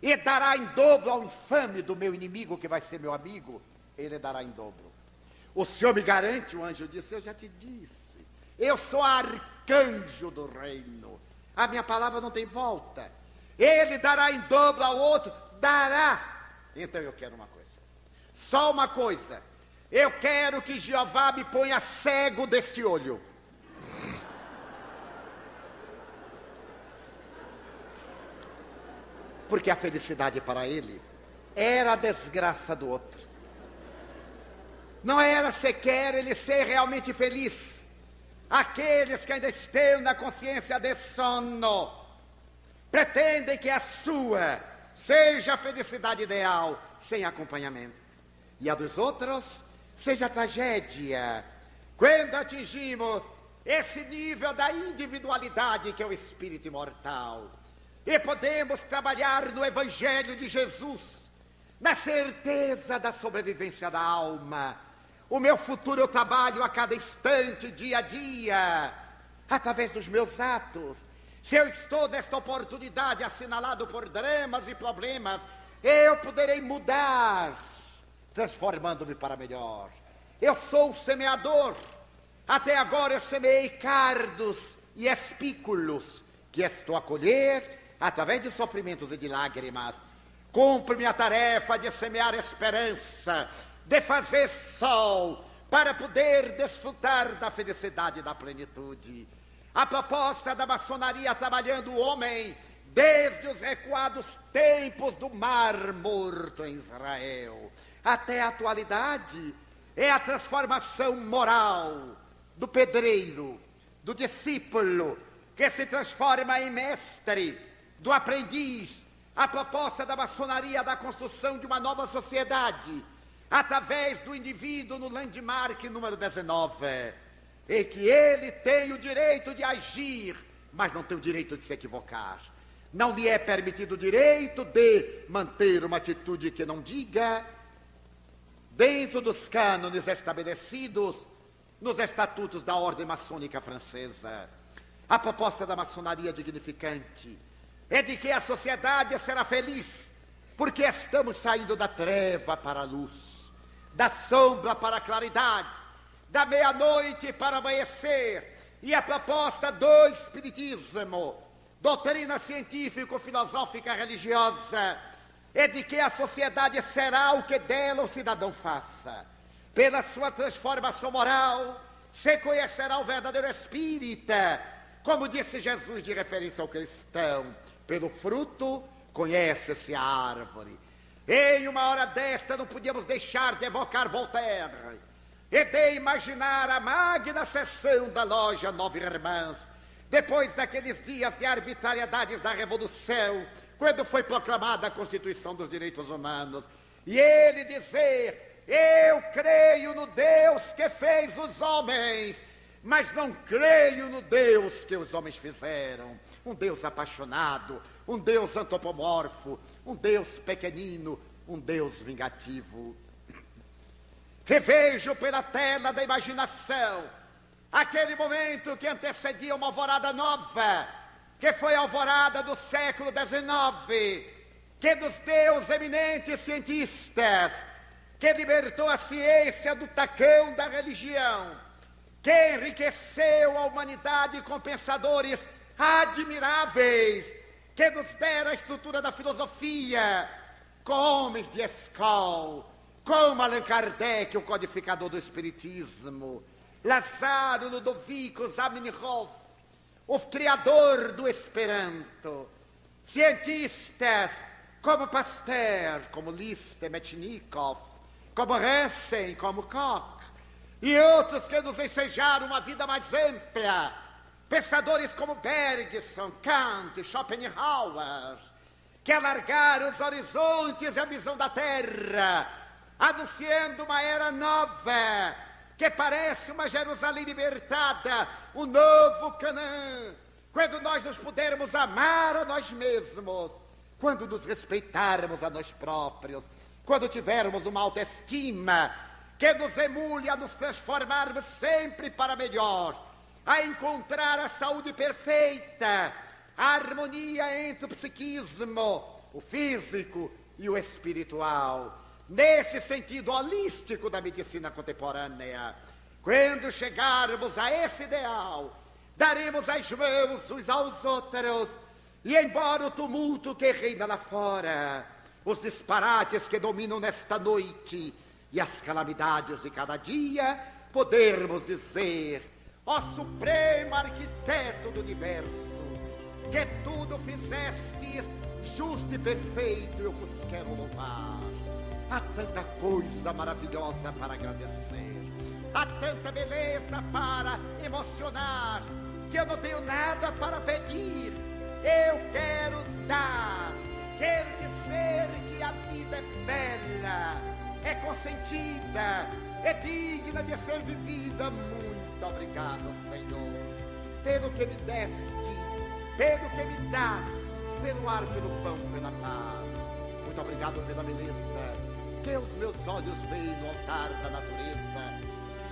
E dará em dobro ao infame do meu inimigo, que vai ser meu amigo. Ele dará em dobro. O Senhor me garante, o anjo disse, eu já te disse. Eu sou arcanjo do reino. A minha palavra não tem volta. Ele dará em dobro ao outro. Dará. Então eu quero uma coisa. Só uma coisa. Eu quero que Jeová me ponha cego deste olho. Porque a felicidade para ele era a desgraça do outro. Não era sequer ele ser realmente feliz. Aqueles que ainda estão na consciência de sono pretendem que a sua seja a felicidade ideal, sem acompanhamento. E a dos outros seja a tragédia. Quando atingimos esse nível da individualidade que é o espírito imortal, e podemos trabalhar no Evangelho de Jesus, na certeza da sobrevivência da alma. O meu futuro eu trabalho a cada instante, dia a dia, através dos meus atos. Se eu estou nesta oportunidade assinalado por dramas e problemas, eu poderei mudar, transformando-me para melhor. Eu sou o semeador. Até agora eu semeei cardos e espículos, que estou a colher através de sofrimentos e de lágrimas. Cumpro-me a tarefa de semear esperança, de fazer sol, para poder desfrutar da felicidade e da plenitude. A proposta da maçonaria trabalhando o homem desde os recuados tempos do Mar Morto em Israel até a atualidade é a transformação moral do pedreiro, do discípulo que se transforma em mestre, do aprendiz. A proposta da maçonaria da construção de uma nova sociedade através do indivíduo no landmark número 19, e que ele tem o direito de agir, mas não tem o direito de se equivocar. Não lhe é permitido o direito de manter uma atitude que não diga, dentro dos cânones estabelecidos nos estatutos da ordem maçônica francesa. A proposta da maçonaria dignificante é de que a sociedade será feliz, porque estamos saindo da treva para a luz, da sombra para a claridade, da meia-noite para o amanhecer. E a proposta do Espiritismo, doutrina científico-filosófica religiosa, é de que a sociedade será o que dela o cidadão faça. Pela sua transformação moral, se conhecerá o verdadeiro espírita, como disse Jesus de referência ao cristão, pelo fruto conhece-se a árvore. Em uma hora desta não podíamos deixar de evocar Voltaire e de imaginar a magna sessão da loja Nove Irmãs, depois daqueles dias de arbitrariedades da Revolução, quando foi proclamada a Constituição dos Direitos Humanos, e ele dizer, eu creio no Deus que fez os homens, mas não creio no Deus que os homens fizeram. Um Deus apaixonado, um Deus antropomorfo, um Deus pequenino, um Deus vingativo. Revejo pela tela da imaginação aquele momento que antecedia uma alvorada nova, que foi a alvorada do século XIX, que nos deu os eminentes cientistas, que libertou a ciência do tacão da religião, que enriqueceu a humanidade com pensadores admiráveis, que nos deram a estrutura da filosofia, com homens de escola, como Allan Kardec, o codificador do espiritismo, Lázaro Ludovico Zamenhof, o criador do Esperanto, cientistas como Pasteur, como Liszt, Metchnikoff, como Hansen, como Koch, e outros que nos ensejaram uma vida mais ampla, pensadores como Bergson, Kant, Schopenhauer, que alargaram os horizontes e a visão da Terra, anunciando uma era nova, que parece uma Jerusalém libertada, um novo Canaã, quando nós nos pudermos amar a nós mesmos, quando nos respeitarmos a nós próprios, quando tivermos uma autoestima que nos emule a nos transformarmos sempre para melhor, a encontrar a saúde perfeita, a harmonia entre o psiquismo, o físico e o espiritual, nesse sentido holístico da medicina contemporânea. Quando chegarmos a esse ideal, daremos as mãos uns aos outros, e embora o tumulto que reina lá fora, os disparates que dominam nesta noite e as calamidades de cada dia, podermos dizer: ó supremo arquiteto do universo, que tudo fizestes justo e perfeito, eu vos quero louvar. Há tanta coisa maravilhosa para agradecer, há tanta beleza para emocionar, que eu não tenho nada para pedir. Eu quero dar, quero dizer que a vida é bela, é consentida, é digna de ser vivida. Muito obrigado, Senhor, pelo que me deste, pelo que me dás, pelo ar, pelo pão, pela paz. Muito obrigado pela beleza que os meus olhos veem no altar da natureza,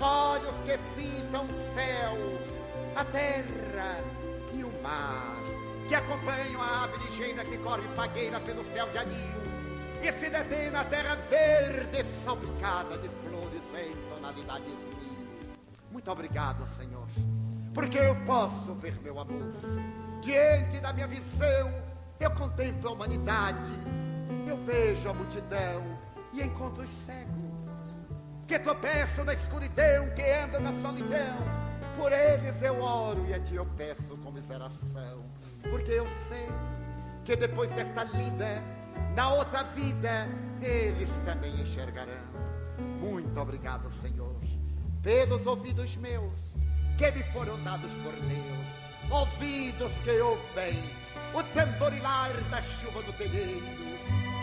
olhos que fitam o céu, a terra e o mar, que acompanham a ave ligeira que corre fagueira pelo céu de anil e se detém na terra verde salpicada de flores em tonalidades mil. Muito obrigado, Senhor, porque eu posso ver meu amor. Diante da minha visão, eu contemplo a humanidade, eu vejo a multidão e encontro os cegos, que tropeçam na escuridão, que andam na solidão. Por eles eu oro e a ti eu peço comiseração, porque eu sei que depois desta lida, na outra vida, eles também enxergarão. Muito obrigado, Senhor, pelos ouvidos meus, que me foram dados por Deus, ouvidos que ouvem o tamborilar da chuva no telheiro,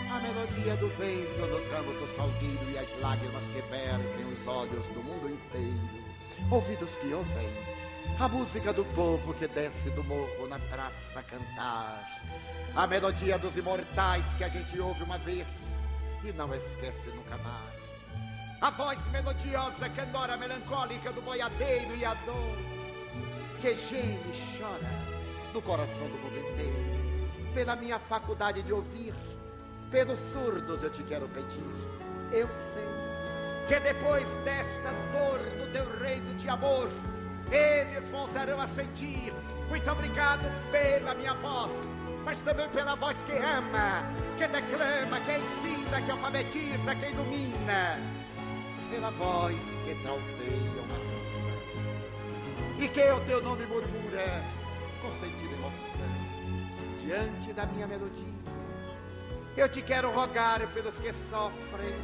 a melodia do vento nos ramos do salgueiro e as lágrimas que vertem os olhos do mundo inteiro. Ouvidos que ouvem a música do povo que desce do morro na praça a cantar, a melodia dos imortais que a gente ouve uma vez e não esquece nunca mais, a voz melodiosa, candora melancólica do boiadeiro e a dor que geme e chora do coração do mundo inteiro. Pela minha faculdade de ouvir, pelos surdos eu te quero pedir. Eu sei que depois desta dor no teu reino de amor, eles voltarão a sentir. Muito obrigado pela minha voz, mas também pela voz que ama, que declama, que ensina, que alfabetiza, que ilumina, pela voz que trauteia uma canção e que o teu nome murmura com sentido e emoção. Diante da minha melodia, eu te quero rogar pelos que sofrem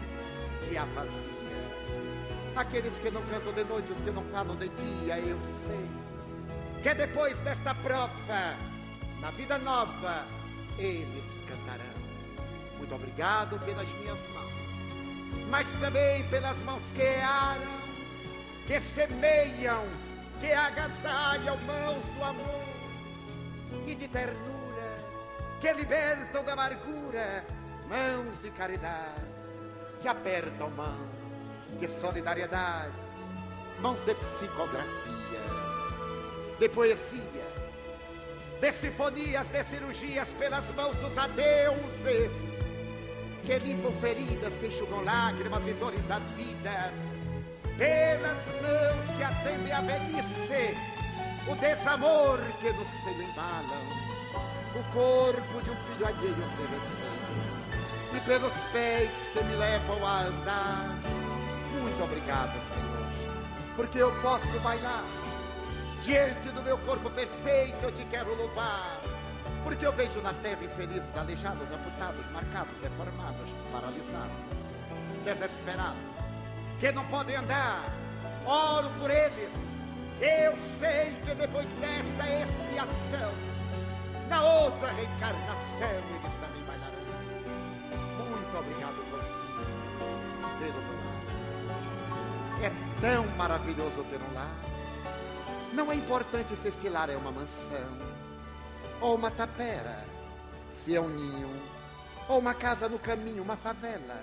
de afasia, aqueles que não cantam de noite, os que não falam de dia. Eu sei que depois desta prova, na vida nova, eles cantarão. Muito obrigado pelas minhas mãos, mas também pelas mãos que aram, que semeiam, que agasalham mãos do amor e de ternura, que libertam da amargura, mãos de caridade, que apertam mãos de solidariedade, mãos de psicografias, de poesias, de sinfonias, de cirurgias, pelas mãos dos adeuses, que limpam feridas, que enxugam lágrimas e dores das vidas, pelas mãos que atendem a velhice, o desamor que no seio embalam, o corpo de um filho alheio se recém, e pelos pés que me levam a andar. Muito obrigado, Senhor, porque eu posso bailar. Diante do meu corpo perfeito eu te quero louvar, porque eu vejo na terra infelizes, aleijados, amputados, marcados, deformados, paralisados, desesperados, que não podem andar. Oro por eles. Eu sei que depois desta expiação, na outra reencarnação, eles também bailarão. Muito obrigado por ter um lar. É tão maravilhoso ter um lar. Não é importante se este lar é uma mansão, ou uma tapera, se é um ninho, ou uma casa no caminho, uma favela,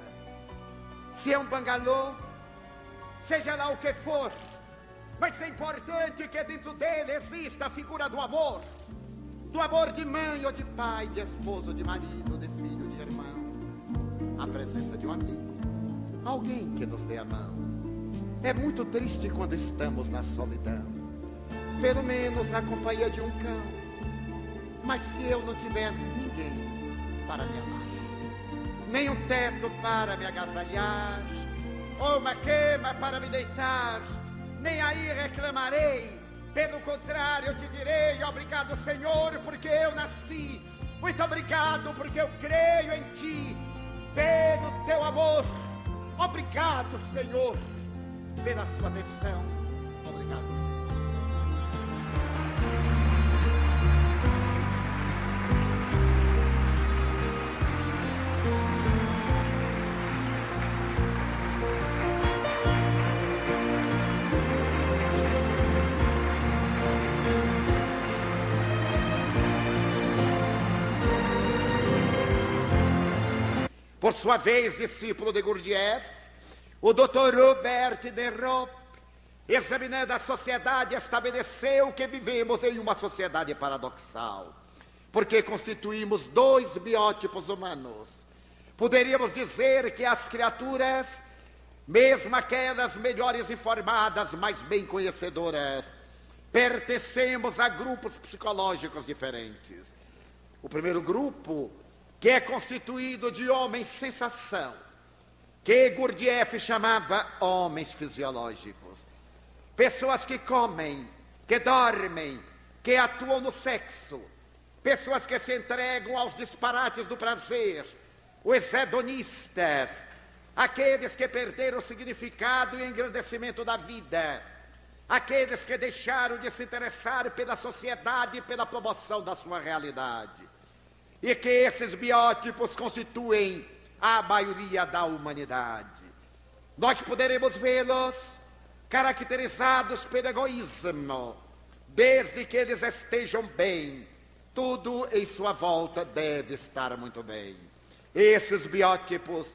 se é um bangalô, seja lá o que for, mas é importante que dentro dele exista a figura do amor de mãe ou de pai, de esposo, de marido, de filho, de irmão, a presença de um amigo, alguém que nos dê a mão. É muito triste quando estamos na solidão, pelo menos a companhia de um cão. Mas se eu não tiver ninguém para me amar, nem um teto para me agasalhar, ou uma cama para me deitar, nem aí reclamarei. Pelo contrário, eu te direi: obrigado, Senhor, porque eu nasci. Muito obrigado, porque eu creio em ti, pelo teu amor. Obrigado, Senhor, pela sua atenção. Obrigado, Senhor. Por sua vez, discípulo de Gurdjieff, o Dr. Robert de Roop, examinando a sociedade, estabeleceu que vivemos em uma sociedade paradoxal, porque constituímos dois biótipos humanos. Poderíamos dizer que as criaturas, mesmo aquelas melhores informadas, mais bem conhecedoras, pertencemos a grupos psicológicos diferentes. O primeiro grupo, que é constituído de homens sensação, que Gurdjieff chamava homens fisiológicos. Pessoas que comem, que dormem, que atuam no sexo. Pessoas que se entregam aos disparates do prazer. Os hedonistas, aqueles que perderam o significado e o engrandecimento da vida. Aqueles que deixaram de se interessar pela sociedade e pela promoção da sua realidade. E que esses biótipos constituem a maioria da humanidade. Nós poderemos vê-los caracterizados pelo egoísmo. Desde que eles estejam bem, tudo em sua volta deve estar muito bem. Esses biótipos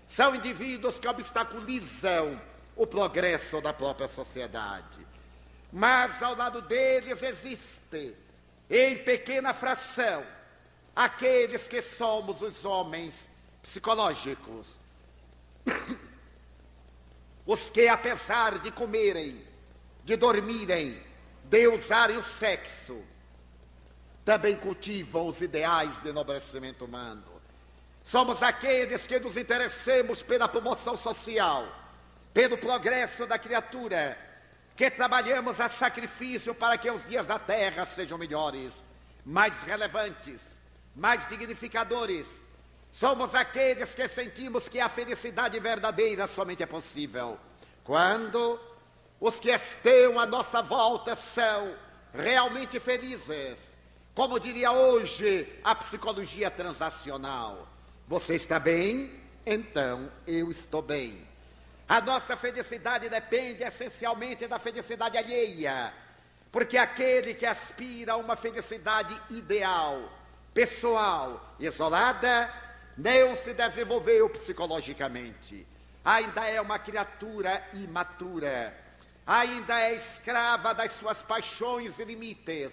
são indivíduos que obstaculizam o progresso da própria sociedade. Mas ao lado deles existe, em pequena fração, aqueles que somos os homens psicológicos, os que, apesar de comerem, de dormirem, de usarem o sexo, também cultivam os ideais de enobrecimento humano. Somos aqueles que nos interessamos pela promoção social, pelo progresso da criatura, que trabalhamos a sacrifício para que os dias da terra sejam melhores, mais relevantes, mais dignificadores. Somos aqueles que sentimos que a felicidade verdadeira somente é possível quando os que estão à nossa volta são realmente felizes. Como diria hoje a psicologia transacional: você está bem? Então eu estou bem. A nossa felicidade depende essencialmente da felicidade alheia. porque aquele que aspira a uma felicidade ideal, pessoal, isolada, não se desenvolveu psicologicamente. Ainda é uma criatura imatura, ainda é escrava das suas paixões e limites,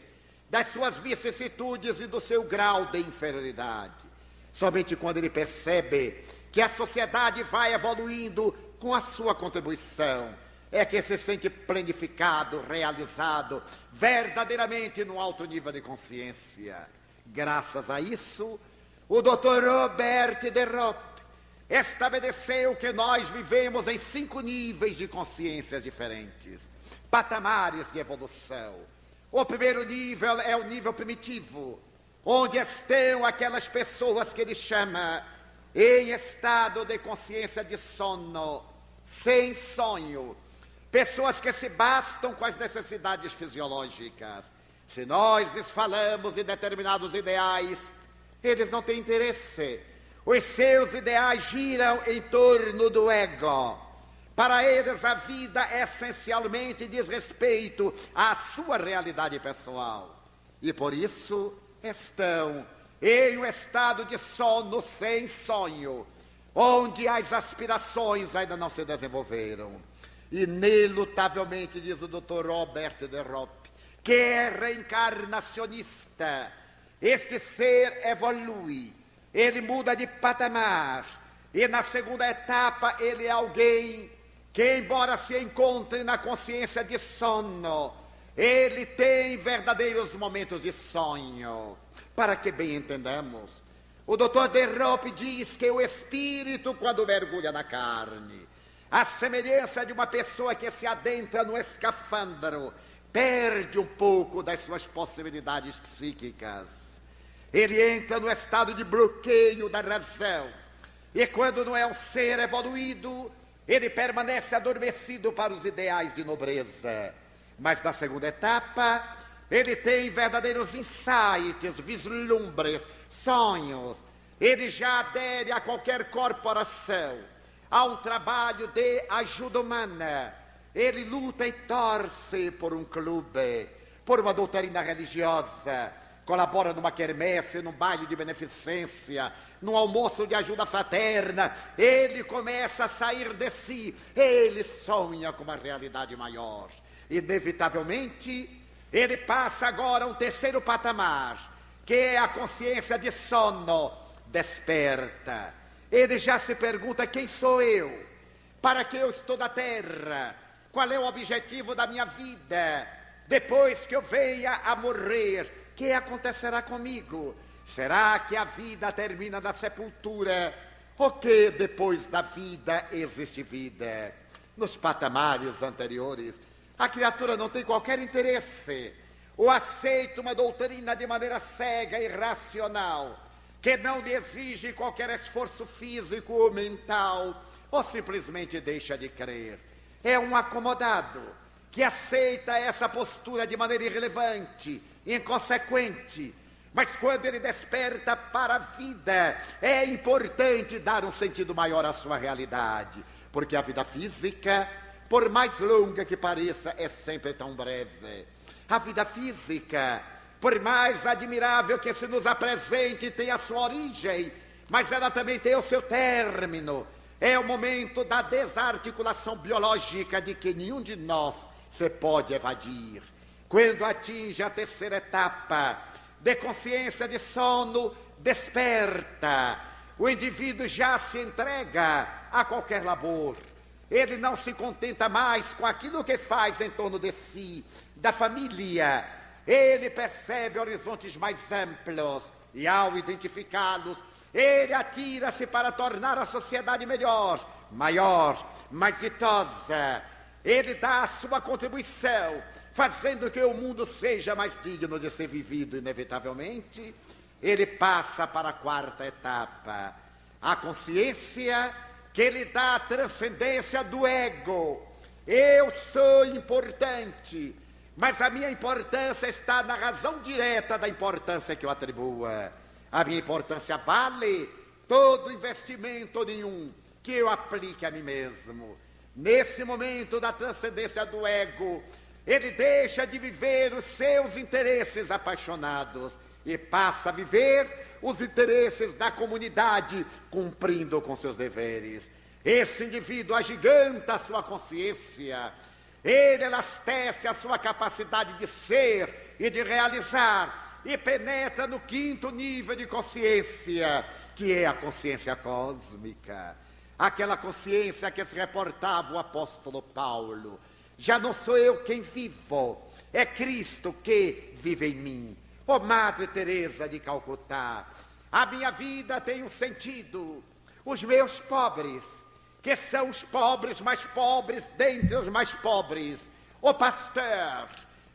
das suas vicissitudes e do seu grau de inferioridade. Somente quando ele percebe que a sociedade vai evoluindo com a sua contribuição, é que se sente planificado, realizado, verdadeiramente no alto nível de consciência. Graças a isso, o Dr. Robert de Ropp estabeleceu que nós vivemos em 5 níveis de consciências diferentes, patamares de evolução. O primeiro nível é o nível primitivo, onde estão aquelas pessoas que ele chama em estado de consciência de sono, sem sonho, pessoas que se bastam com as necessidades fisiológicas. Se nós lhes falamos em determinados ideais, eles não têm interesse. Os seus ideais giram em torno do ego. Para eles, a vida essencialmente diz respeito à sua realidade pessoal. E por isso estão em um estado de sono sem sonho, onde as aspirações ainda não se desenvolveram. Inelutavelmente, diz o Dr. Robert de Ropp, que é reencarnacionista, este ser evolui, ele muda de patamar, e na segunda etapa ele é alguém que, embora se encontre na consciência de sono, ele tem verdadeiros momentos de sonho. Para que bem entendamos, o Dr. de Ropp diz que o espírito, quando mergulha na carne, a semelhança de uma pessoa que se adentra no escafandro, perde um pouco das suas possibilidades psíquicas. Ele entra no estado de bloqueio da razão, e quando não é um ser evoluído, ele permanece adormecido para os ideais de nobreza. Mas na segunda etapa, ele tem verdadeiros insights, vislumbres, sonhos. Ele já adere a qualquer corporação, a um trabalho de ajuda humana. Ele luta e torce por um clube, por uma doutrina religiosa, colabora numa quermesse, num baile de beneficência, num almoço de ajuda fraterna. Ele começa a sair de si, ele sonha com uma realidade maior. Inevitavelmente, ele passa agora a um terceiro patamar, que é a consciência de sono desperta. Ele já se pergunta: quem sou eu? Para que eu estou na Terra? Qual é o objetivo da minha vida? Depois que eu venha a morrer, o que acontecerá comigo? Será que a vida termina na sepultura? Ou que depois da vida existe vida? Nos patamares anteriores, a criatura não tem qualquer interesse, ou aceita uma doutrina de maneira cega e irracional, que não lhe exige qualquer esforço físico ou mental, ou simplesmente deixa de crer. É um acomodado que aceita essa postura de maneira irrelevante, inconsequente. Mas quando ele desperta para a vida, é importante dar um sentido maior à sua realidade, porque a vida física, por mais longa que pareça, é sempre tão breve. A vida física, por mais admirável que se nos apresente, tem a sua origem, mas ela também tem o seu término. É o momento da desarticulação biológica de que nenhum de nós se pode evadir. Quando atinge a terceira etapa de consciência de sono, desperta. O indivíduo já se entrega a qualquer labor. Ele não se contenta mais com aquilo que faz em torno de si, da família. Ele percebe horizontes mais amplos e, ao identificá-los, ele atira-se para tornar a sociedade melhor, maior, mais ditosa. Ele dá a sua contribuição, fazendo que o mundo seja mais digno de ser vivido. Inevitavelmente, ele passa para a quarta etapa, a consciência que lhe dá a transcendência do ego. Eu sou importante, mas a minha importância está na razão direta da importância que eu atribua. A minha importância vale todo investimento nenhum que eu aplique a mim mesmo. Nesse momento da transcendência do ego, ele deixa de viver os seus interesses apaixonados e passa a viver os interesses da comunidade, cumprindo com seus deveres. Esse indivíduo agiganta a sua consciência, ele elastece a sua capacidade de ser e de realizar, e penetra no quinto nível de consciência, que é a consciência cósmica. Aquela consciência que se reportava o apóstolo Paulo: já não sou eu quem vivo, é Cristo que vive em mim. Ó Madre Teresa de Calcutá, a minha vida tem um sentido. Os meus pobres, que são os pobres mais pobres dentre os mais pobres, o pastor,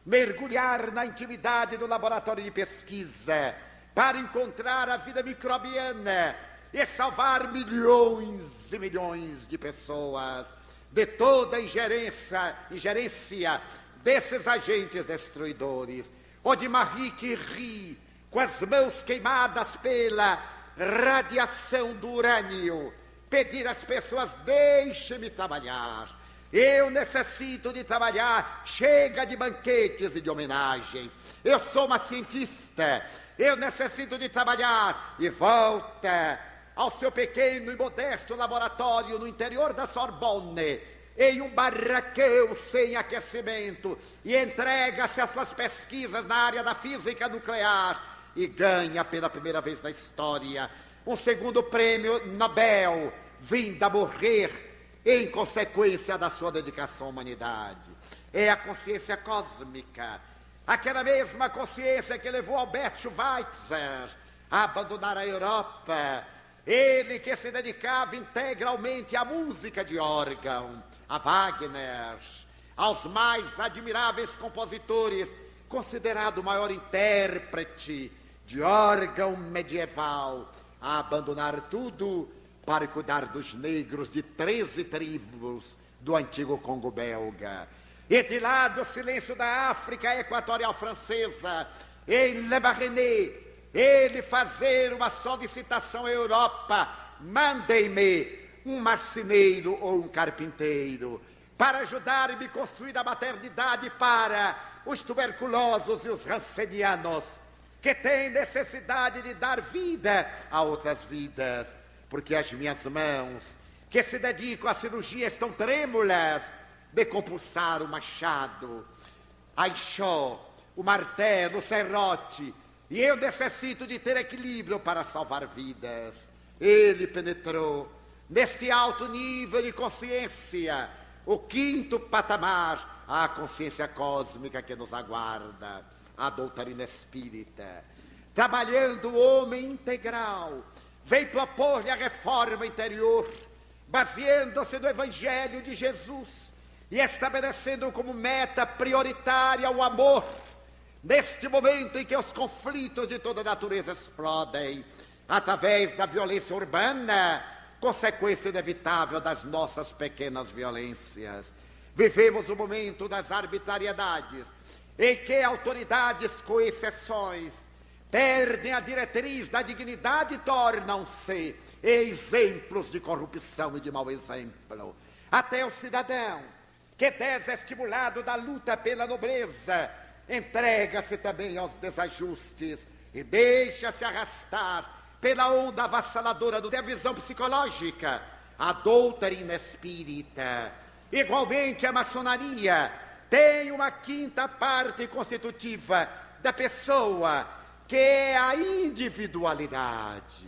mergulhar na intimidade do laboratório de pesquisa para encontrar a vida microbiana e salvar milhões e milhões de pessoas de toda a ingerência desses agentes destruidores. O de Marie Curie, com as mãos queimadas pela radiação do urânio, pedir às pessoas: deixe-me trabalhar, eu necessito de trabalhar, chega de banquetes e de homenagens, eu sou uma cientista, eu necessito de trabalhar. E volta ao seu pequeno e modesto laboratório no interior da Sorbonne, em um barracão sem aquecimento, e entrega-se às suas pesquisas na área da física nuclear, e ganha pela primeira vez na história um segundo prêmio Nobel, vindo a morrer em consequência da sua dedicação à humanidade. É a consciência cósmica, aquela mesma consciência que levou Albert Schweitzer a abandonar a Europa, ele que se dedicava integralmente à música de órgão, a Wagner, aos mais admiráveis compositores, considerado o maior intérprete de órgão medieval, a abandonar tudo para cuidar dos negros de 13 tribos do antigo Congo belga. E de lá do silêncio da África equatorial francesa, em Le Barrenet, ele fazer uma solicitação à Europa: mandem-me um marceneiro ou um carpinteiro para ajudar-me a construir a maternidade para os tuberculosos e os rancenianos, que têm necessidade de dar vida a outras vidas, porque as minhas mãos, que se dedicam à cirurgia, estão trêmulas de compulsar o machado, a enxó, o martelo, o serrote, e eu necessito de ter equilíbrio para salvar vidas. Ele penetrou nesse alto nível de consciência, o quinto patamar, a consciência cósmica que nos aguarda, a doutrina espírita. Trabalhando o homem integral, vem propor-lhe a reforma interior, baseando-se no Evangelho de Jesus e estabelecendo como meta prioritária o amor, neste momento em que os conflitos de toda natureza explodem, através da violência urbana, consequência inevitável das nossas pequenas violências. Vivemos o momento das arbitrariedades, em que autoridades, com exceções, perdem a diretriz da dignidade e tornam-se exemplos de corrupção e de mau exemplo. Até o cidadão, que desestimulado da luta pela nobreza, entrega-se também aos desajustes e deixa-se arrastar pela onda avassaladora da visão psicológica, a doutrina espírita. Igualmente, a maçonaria tem uma quinta parte constitutiva da pessoa, que é a individualidade.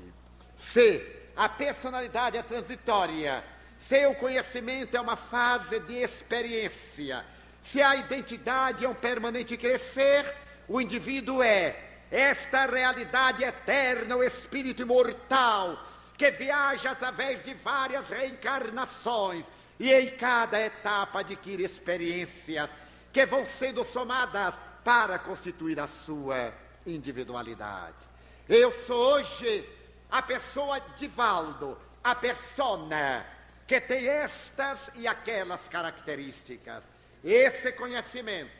Se a personalidade é transitória, se o conhecimento é uma fase de experiência, se a identidade é um permanente crescer, o indivíduo é esta realidade eterna, o espírito imortal, que viaja através de várias reencarnações e em cada etapa adquire experiências que vão sendo somadas para constituir a sua individualidade. Eu sou hoje a pessoa Divaldo, a persona que tem estas e aquelas características. Esse conhecimento,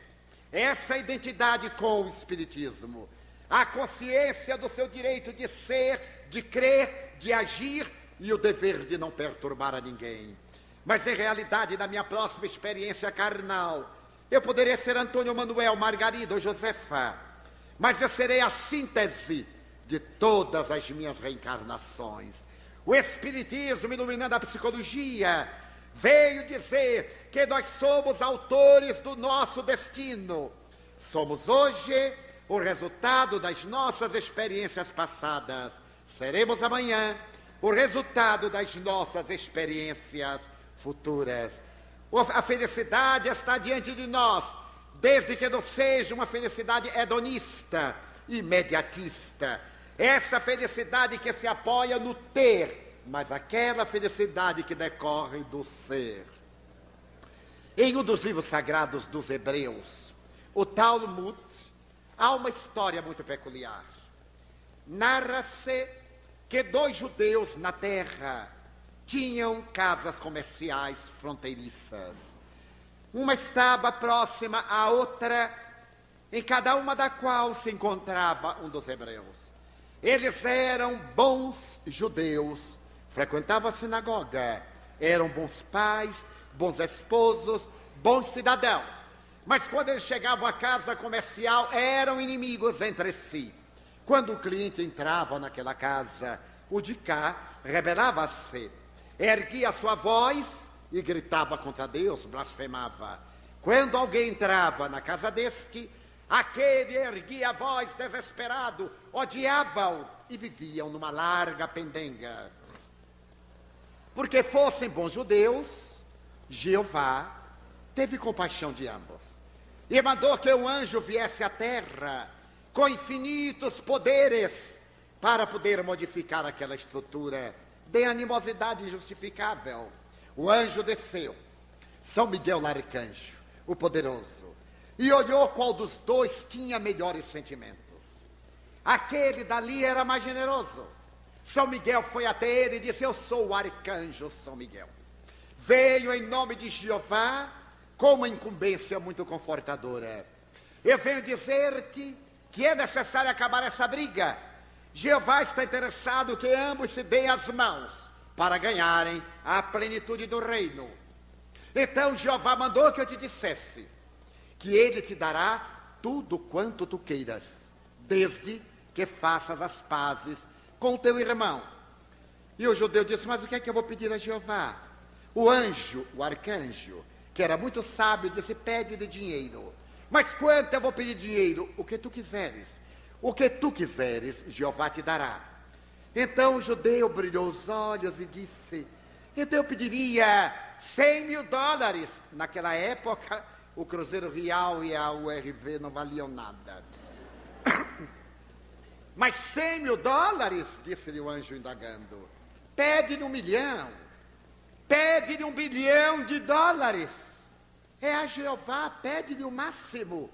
essa identidade com o Espiritismo, a consciência do seu direito de ser, de crer, de agir e o dever de não perturbar a ninguém. Mas, em realidade, na minha próxima experiência carnal, Eu poderia ser Antônio Manuel, Margarida ou Josefa, mas eu serei a síntese de todas as minhas reencarnações. O Espiritismo, iluminando a psicologia, veio dizer que nós somos autores do nosso destino. Somos hoje o resultado das nossas experiências passadas. Seremos amanhã o resultado das nossas experiências futuras. A felicidade está diante de nós, desde que não seja uma felicidade hedonista, imediatista. Essa felicidade que se apoia no ter, mas aquela felicidade que decorre do ser. Em um dos livros sagrados dos Hebreus, o Talmud, há uma história muito peculiar. Narra-se que 2 judeus na terra tinham casas comerciais fronteiriças. Uma estava próxima à outra, em cada uma da qual se encontrava um dos hebreus. Eles eram bons judeus, frequentavam a sinagoga, eram bons pais, bons esposos, bons cidadãos. Mas quando eles chegavam à casa comercial, eram inimigos entre si. Quando o cliente entrava naquela casa, o de cá rebelava-se, erguia a sua voz e gritava contra Deus, blasfemava. Quando alguém entrava na casa deste, aquele erguia a voz desesperado, odiava-o e viviam numa larga pendenga. Porque fossem bons judeus, Jeová teve compaixão de ambos e mandou que um anjo viesse à terra com infinitos poderes para poder modificar aquela estrutura de animosidade injustificável. O anjo desceu, São Miguel Arcanjo, o poderoso, e olhou qual dos dois tinha melhores sentimentos. Aquele dali era mais generoso. São Miguel foi até ele e disse: eu sou o arcanjo São Miguel. Veio em nome de Jeová com uma incumbência muito confortadora. Eu venho dizer-te que é necessário acabar essa briga. Jeová está interessado que ambos se deem as mãos para ganharem a plenitude do reino. Então Jeová mandou que eu te dissesse que ele te dará tudo quanto tu queiras, desde que faças as pazes com o teu irmão. E o judeu disse: mas o que é que eu vou pedir a Jeová? O anjo, o arcanjo, que era muito sábio, disse: pede-lhe dinheiro. Mas quanto eu vou pedir dinheiro? O que tu quiseres. O que tu quiseres, Jeová te dará. Então o judeu brilhou os olhos e disse: então eu pediria $100.000. Naquela época, o Cruzeiro Real e a URV não valiam nada. Mas $100.000, disse-lhe o anjo indagando. Pede-lhe $1 milhão. Pede-lhe $1 bilhão. É a Jeová, pede-lhe o máximo.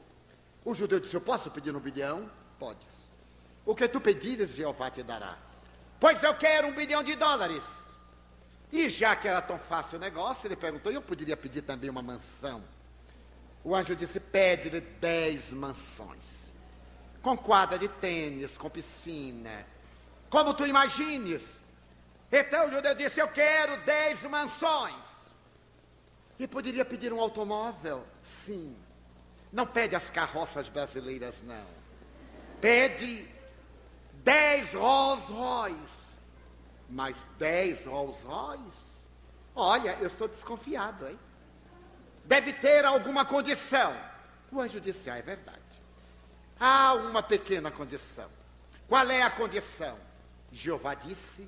O judeu disse: eu posso pedir $1 bilhão? Podes. O que tu pedires, Jeová te dará. Pois eu quero $1 bilhão. E já que era tão fácil o negócio, ele perguntou: eu poderia pedir também uma mansão? O anjo disse: pede-lhe 10 mansões, com quadra de tênis, com piscina, como tu imagines. Então o judeu disse: eu quero 10 mansões. E poderia pedir um automóvel? Sim. Não pede as carroças brasileiras, não. Pede 10 Rolls Royce. Mas 10 Rolls Royce? Olha, eu estou desconfiado, hein? Deve ter alguma condição. O anjo disse: é verdade. Há uma pequena condição. Qual é a condição? Jeová disse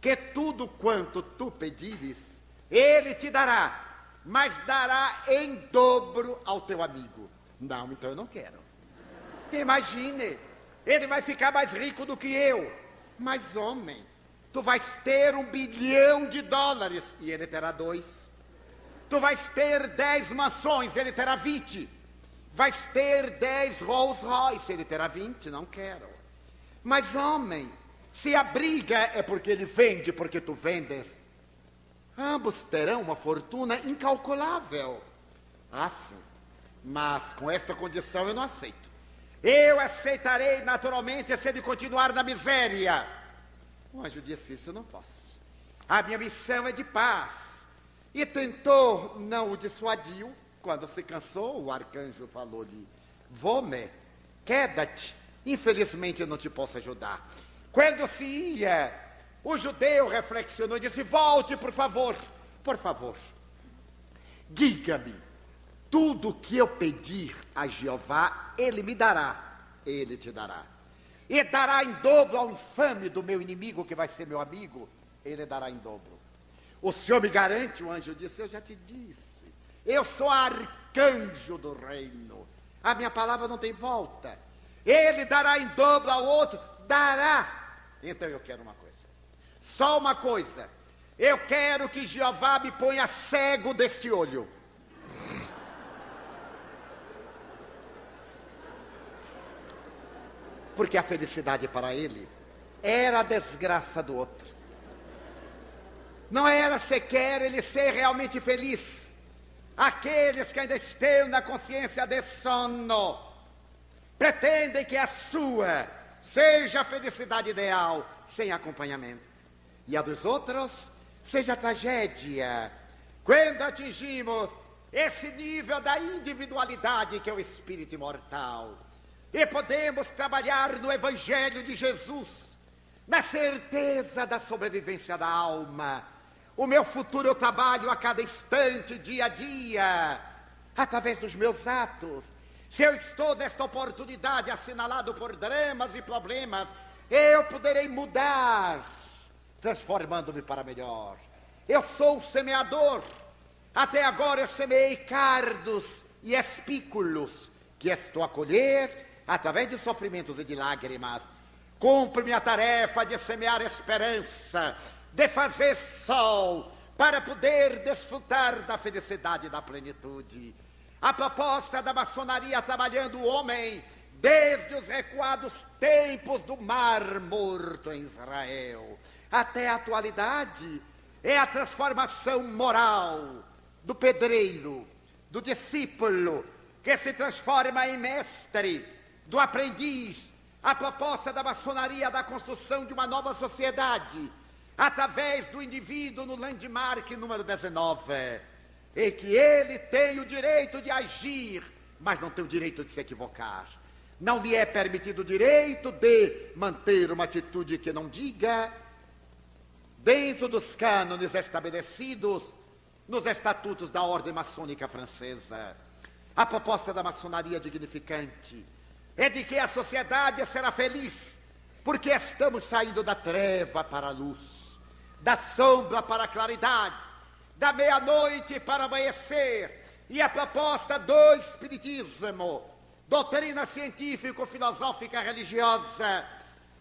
que tudo quanto tu pedires, ele te dará, mas dará em dobro ao teu amigo. Não, então eu não quero. Imagine, ele vai ficar mais rico do que eu. Mas homem, tu vais ter $1 bilhão e ele terá 2. Tu vais ter 10 mansões, ele terá 20. Vais ter 10 Rolls Royce, ele terá 20, não quero. Mas homem, se a briga é porque ele vende, porque tu vendes, ambos terão uma fortuna incalculável. Ah, sim, mas com essa condição eu não aceito. Eu aceitarei naturalmente se ele continuar na miséria. O anjo disse: isso eu não posso. A minha missão é de paz. E tentou, não o dissuadiu, Quando se cansou, o arcanjo falou-lhe: Vome, queda-te, infelizmente eu não te posso ajudar. Quando se ia, o judeu reflexionou e disse: Volte, por favor, diga-me, tudo que eu pedir a Jeová, ele me dará, ele te dará. E dará em dobro ao infame do meu inimigo, que vai ser meu amigo, ele dará em dobro. O Senhor me garante, o anjo disse: Eu já te disse, eu sou arcanjo do reino, a minha palavra não tem volta. Ele dará em dobro ao outro, dará. Então eu quero uma coisa, só uma coisa, eu quero que Jeová me ponha cego deste olho. Porque a felicidade para ele era a desgraça do outro. Não era sequer ele ser realmente feliz. Aqueles que ainda estão na consciência de sono pretendem que a sua seja a felicidade ideal, sem acompanhamento. E a dos outros seja a tragédia. Quando atingimos esse nível da individualidade que é o espírito imortal, e podemos trabalhar no Evangelho de Jesus, na certeza da sobrevivência da alma. O meu futuro eu trabalho a cada instante, dia a dia, através dos meus atos. Se eu estou nesta oportunidade assinalado por dramas e problemas, eu poderei mudar, transformando-me para melhor. Eu sou o semeador. Até agora eu semeei cardos e espículos, que estou a colher através de sofrimentos e de lágrimas. Cumpro-me a tarefa de semear esperança, de fazer sol, para poder desfrutar da felicidade e da plenitude. A proposta da maçonaria trabalhando o homem desde os recuados tempos do Mar Morto em Israel até a atualidade é a transformação moral do pedreiro, do discípulo, que se transforma em mestre, do aprendiz. A proposta da maçonaria da construção de uma nova sociedade, através do indivíduo no landmark número 19, em que ele tem o direito de agir, mas não tem o direito de se equivocar. Não lhe é permitido o direito de manter uma atitude que não diga, dentro dos cânones estabelecidos nos estatutos da ordem maçônica francesa. A proposta da maçonaria dignificante é de que a sociedade será feliz, porque estamos saindo da treva para a luz, da sombra para a claridade, da meia-noite para o amanhecer. E a proposta do Espiritismo, doutrina científico-filosófica religiosa,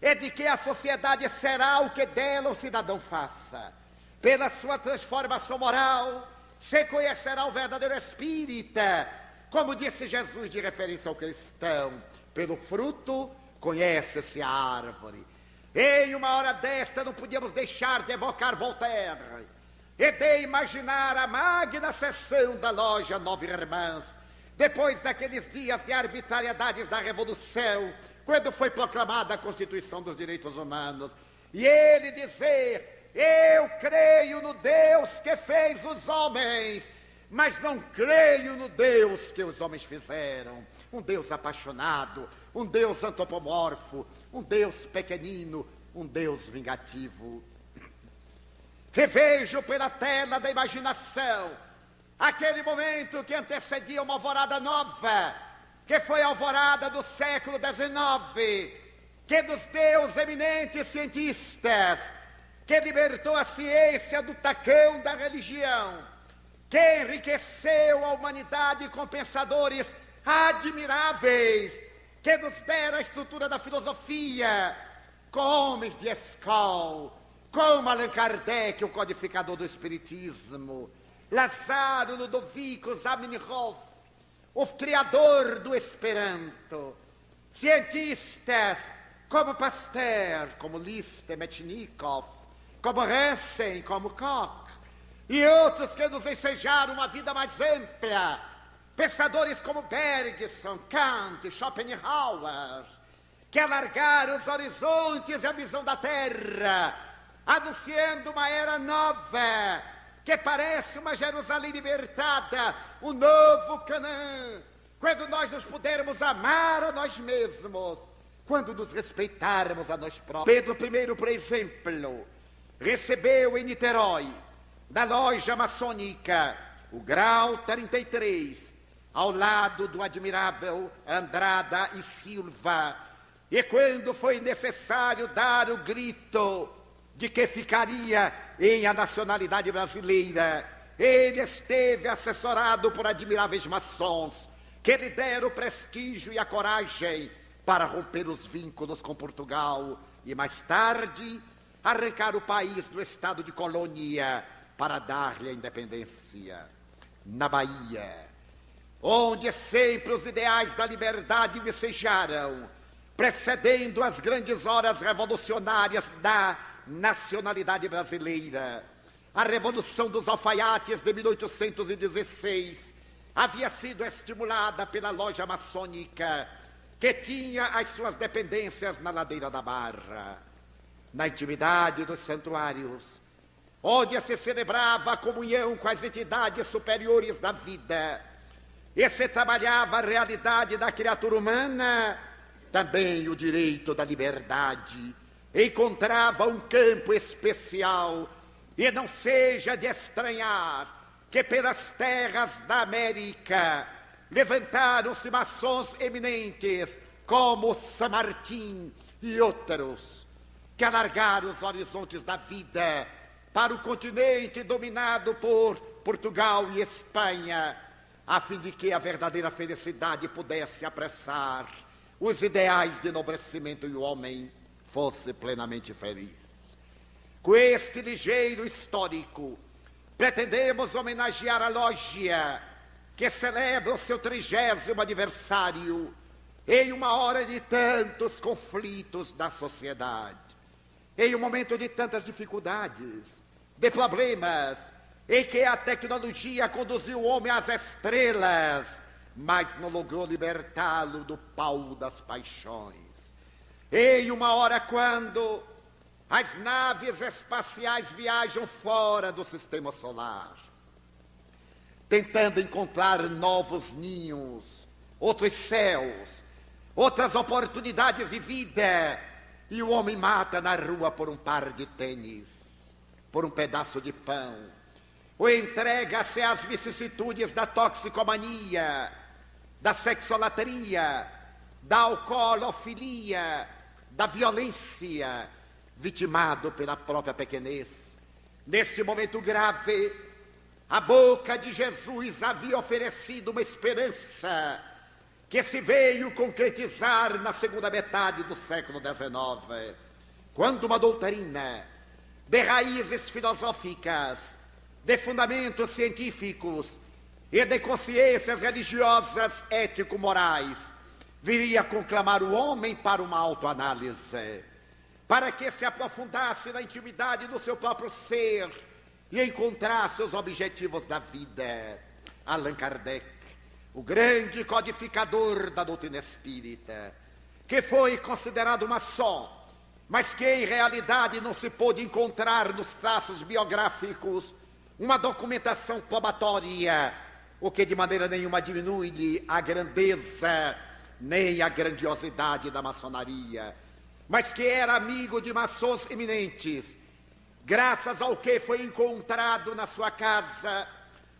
é de que a sociedade será o que dela o cidadão faça. Pela sua transformação moral, se conhecerá o verdadeiro espírita, como disse Jesus de referência ao cristão: pelo fruto conhece-se a árvore. Em uma hora desta não podíamos deixar de evocar Voltaire e de imaginar a magna sessão da loja Nove Irmãs, depois daqueles dias de arbitrariedades da Revolução, quando foi proclamada a Constituição dos Direitos Humanos, e ele dizer: eu creio no Deus que fez os homens, mas não creio no Deus que os homens fizeram. Um Deus apaixonado, um Deus antropomorfo, um Deus pequenino, um Deus vingativo. Revejo pela tela da imaginação aquele momento que antecedia uma alvorada nova, que foi a alvorada do século XIX, que nos deu os eminentes cientistas, que libertou a ciência do tacão da religião, que enriqueceu a humanidade com pensadores admiráveis, que nos deram a estrutura da filosofia, com homens de escola, como Allan Kardec, o codificador do Espiritismo, Lázaro Ludovico Zamenhof, o criador do Esperanto, cientistas como Pasteur, como Liszt, Metchnikoff, como Hansen, como Koch, e outros que nos ensejaram uma vida mais ampla, pensadores como Bergson, Kant, Schopenhauer, que alargaram os horizontes e a visão da Terra, anunciando uma era nova, que parece uma Jerusalém libertada, um novo Canaã, quando nós nos pudermos amar a nós mesmos, quando nos respeitarmos a nós próprios. Pedro I, por exemplo, recebeu em Niterói, na loja maçônica, o grau 33, ao lado do admirável Andrada e Silva. E quando foi necessário dar o grito de que ficaria em a nacionalidade brasileira, ele esteve assessorado por admiráveis maçons, que lhe deram o prestígio e a coragem para romper os vínculos com Portugal e, mais tarde, arrancar o país do estado de colônia para dar-lhe a independência. Na Bahia, onde sempre os ideais da liberdade vicejaram, precedendo as grandes horas revolucionárias da nacionalidade brasileira. A Revolução dos Alfaiates de 1816 havia sido estimulada pela loja maçônica, que tinha as suas dependências na ladeira da Barra. Na intimidade dos santuários, onde se celebrava a comunhão com as entidades superiores da vida, e se trabalhava a realidade da criatura humana, também o direito da liberdade encontrava um campo especial. E não seja de estranhar que pelas terras da América levantaram-se maçons eminentes como San Martín e outros, que alargaram os horizontes da vida para o continente dominado por Portugal e Espanha, a fim de que a verdadeira felicidade pudesse apressar os ideais de enobrecimento e o homem fosse plenamente feliz. Com este ligeiro histórico, pretendemos homenagear a loja que celebra o seu 30º aniversário em uma hora de tantos conflitos da sociedade, em um momento de tantas dificuldades, de problemas, em que a tecnologia conduziu o homem às estrelas, mas não logrou libertá-lo do pau das paixões. Em uma hora quando as naves espaciais viajam fora do sistema solar, tentando encontrar novos ninhos, outros céus, outras oportunidades de vida, e o homem mata na rua por um par de tênis, por um pedaço de pão, ou entrega-se às vicissitudes da toxicomania, da sexolatria, da alcoolofilia, da violência, vitimado pela própria pequenez. Neste momento grave, a boca de Jesus havia oferecido uma esperança que se veio concretizar na segunda metade do século XIX, quando uma doutrina de raízes filosóficas, de fundamentos científicos e de consciências religiosas ético-morais viria conclamar o homem para uma autoanálise, para que se aprofundasse na intimidade do seu próprio ser e encontrasse os objetivos da vida. Allan Kardec, o grande codificador da doutrina espírita, que foi considerado maçom, mas que em realidade não se pôde encontrar nos traços biográficos uma documentação probatória, o que de maneira nenhuma diminui a grandeza nem a grandiosidade da maçonaria, mas que era amigo de maçons eminentes, graças ao que foi encontrado na sua casa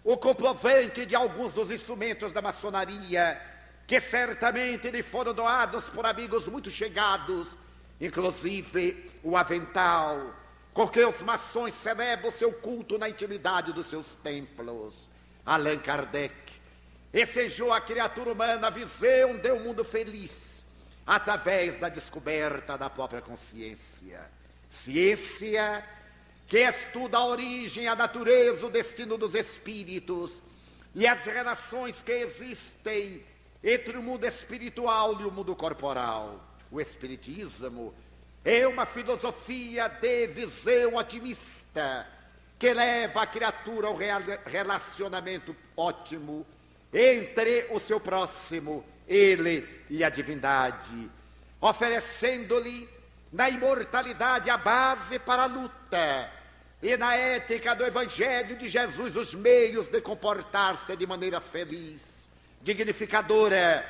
o comprovante de alguns dos instrumentos da maçonaria, que certamente lhe foram doados por amigos muito chegados, inclusive o avental, com que os maçons celebram o seu culto na intimidade dos seus templos. Allan Kardec ensejou a criatura humana a visão de um mundo feliz através da descoberta da própria consciência. Ciência que estuda a origem, a natureza, o destino dos espíritos e as relações que existem entre o mundo espiritual e o mundo corporal. O espiritismo é uma filosofia de visão otimista que leva a criatura ao relacionamento ótimo entre o seu próximo, ele e a divindade, oferecendo-lhe na imortalidade a base para a luta e na ética do Evangelho de Jesus os meios de comportar-se de maneira feliz, dignificadora,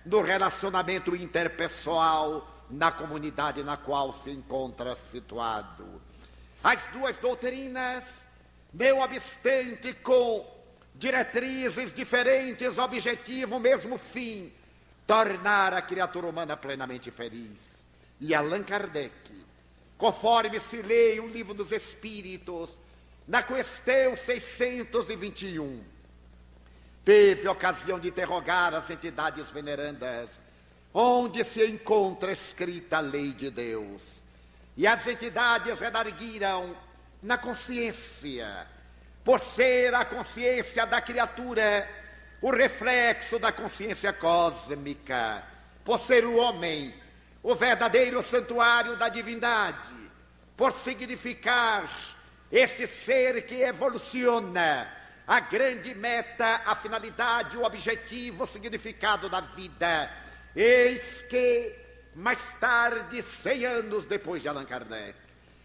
no relacionamento interpessoal, na comunidade na qual se encontra situado. As duas doutrinas, não obstante com diretrizes diferentes, objetivo, o mesmo fim, tornar a criatura humana plenamente feliz. E Allan Kardec, conforme se lê o Livro dos Espíritos, na questão 621, teve ocasião de interrogar as entidades venerandas, onde se encontra escrita a lei de Deus. E as entidades redarguiram na consciência, por ser a consciência da criatura o reflexo da consciência cósmica, por ser o homem o verdadeiro santuário da divindade, por significar esse ser que evoluciona, a grande meta, a finalidade, o objetivo, o significado da vida. Eis que, mais tarde, 100 anos depois de Allan Kardec,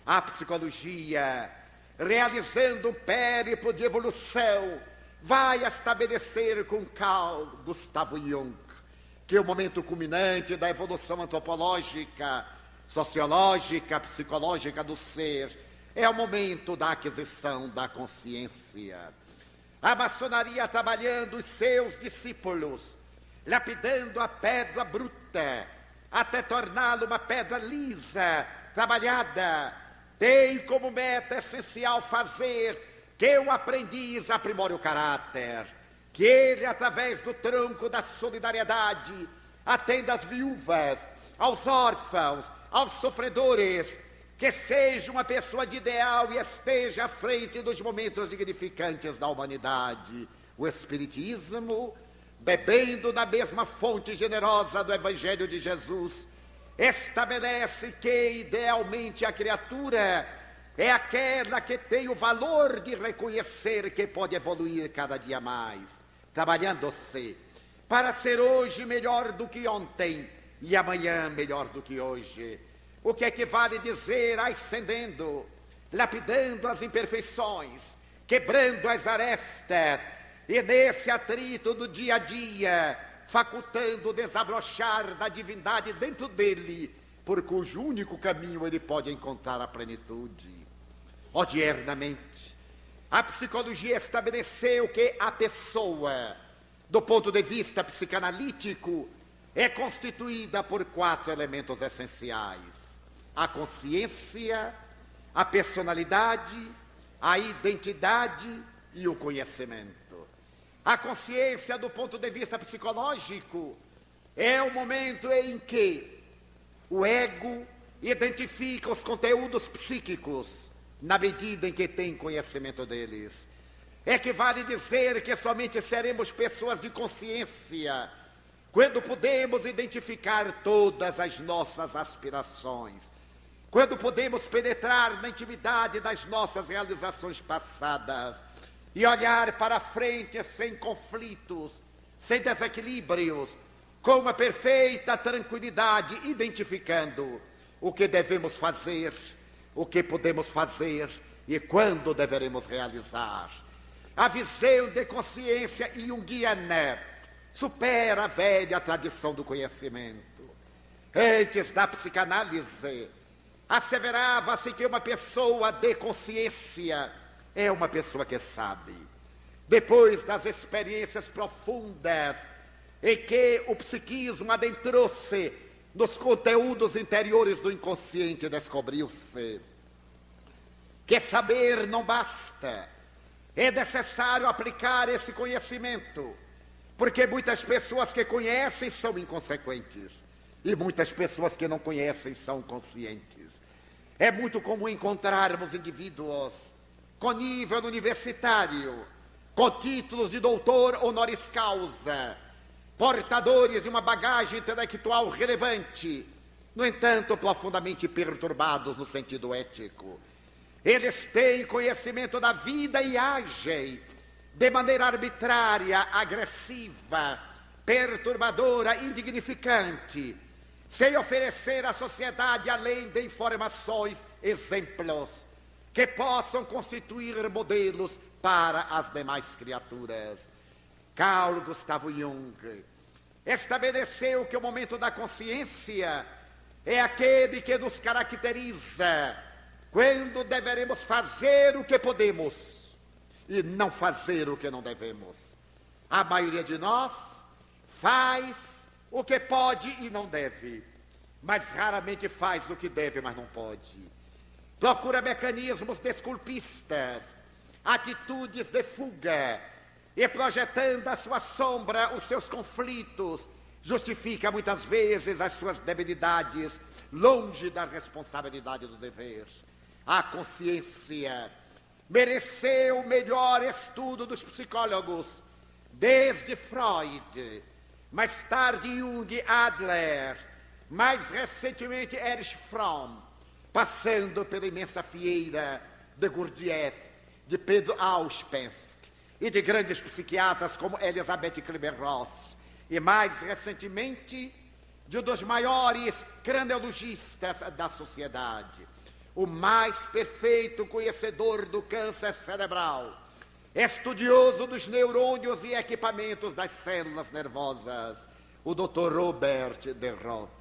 a psicologia, realizando um périplo de evolução, vai estabelecer com Carl Gustav Jung que o momento culminante da evolução antropológica, sociológica, psicológica do ser é o momento da aquisição da consciência. A maçonaria trabalhando os seus discípulos, lapidando a pedra bruta até torná-la uma pedra lisa, trabalhada, tem como meta essencial fazer que o aprendiz aprimore o caráter, que ele, através do tronco da solidariedade, atenda às viúvas, aos órfãos, aos sofredores, que seja uma pessoa de ideal e esteja à frente dos momentos dignificantes da humanidade. O Espiritismo, bebendo na mesma fonte generosa do Evangelho de Jesus, estabelece que, idealmente, a criatura é aquela que tem o valor de reconhecer que pode evoluir cada dia mais, trabalhando-se para ser hoje melhor do que ontem e amanhã melhor do que hoje. O que equivale dizer ascendendo, lapidando as imperfeições, quebrando as arestas, e nesse atrito do dia a dia, facultando o desabrochar da divindade dentro dele, por cujo único caminho ele pode encontrar a plenitude. Odiernamente, a psicologia estabeleceu que a pessoa, do ponto de vista psicanalítico, é constituída por 4 elementos essenciais: a consciência, a personalidade, a identidade e o conhecimento. A consciência, do ponto de vista psicológico, é o momento em que o ego identifica os conteúdos psíquicos na medida em que tem conhecimento deles. Equivale dizer que somente seremos pessoas de consciência quando podemos identificar todas as nossas aspirações, quando podemos penetrar na intimidade das nossas realizações passadas e olhar para frente sem conflitos, sem desequilíbrios, com uma perfeita tranquilidade, identificando o que devemos fazer, o que podemos fazer e quando deveremos realizar. A visão de consciência junguiana supera a velha tradição do conhecimento. Antes da psicanálise, asseverava-se que uma pessoa de consciência é uma pessoa que sabe. Depois das experiências profundas em que o psiquismo adentrou-se nos conteúdos interiores do inconsciente, descobriu-se que saber não basta. É necessário aplicar esse conhecimento, porque muitas pessoas que conhecem são inconsequentes e muitas pessoas que não conhecem são conscientes. É muito comum encontrarmos indivíduos com nível universitário, com títulos de doutor honoris causa, portadores de uma bagagem intelectual relevante, no entanto, profundamente perturbados no sentido ético. Eles têm conhecimento da vida e agem de maneira arbitrária, agressiva, perturbadora, indignificante, sem oferecer à sociedade, além de informações, exemplos. que possam constituir modelos para as demais criaturas. Carl Gustav Jung estabeleceu que o momento da consciência é aquele que nos caracteriza quando deveremos fazer o que podemos e não fazer o que não devemos. A maioria de nós faz o que pode e não deve, mas raramente faz o que deve, mas não pode. Procura mecanismos desculpistas, atitudes de fuga, e projetando a sua sombra, os seus conflitos, justifica muitas vezes as suas debilidades, longe da responsabilidade do dever. A consciência mereceu o melhor estudo dos psicólogos, desde Freud, mais tarde Jung, Adler, mais recentemente Erich Fromm, passando pela imensa fieira de Gurdjieff, de Pedro Auspensky e de grandes psiquiatras como Elizabeth Kübler-Ross, e mais recentemente de um dos maiores craniologistas da sociedade, o mais perfeito conhecedor do câncer cerebral, estudioso dos neurônios e equipamentos das células nervosas, o Dr. Robert de Ropp,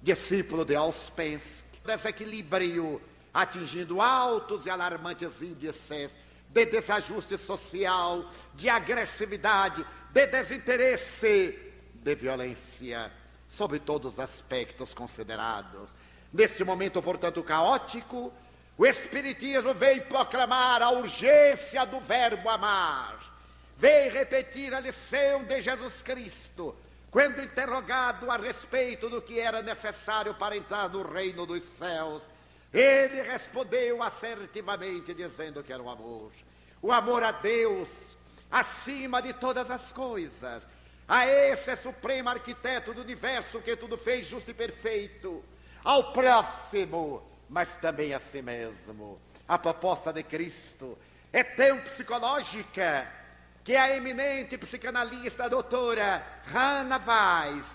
discípulo de Auspensky, desequilíbrio atingindo altos e alarmantes índices de desajuste social, de agressividade, de desinteresse, de violência, sob todos os aspectos considerados. Neste momento, portanto, caótico, o Espiritismo veio proclamar a urgência do verbo amar, veio repetir a lição de Jesus Cristo, quando interrogado a respeito do que era necessário para entrar no reino dos céus. Ele respondeu assertivamente, dizendo que era o amor a Deus, acima de todas as coisas, a esse supremo arquiteto do universo que tudo fez justo e perfeito, ao próximo, mas também a si mesmo. A proposta de Cristo é tão psicológica que a eminente psicanalista a doutora Hannah Weiss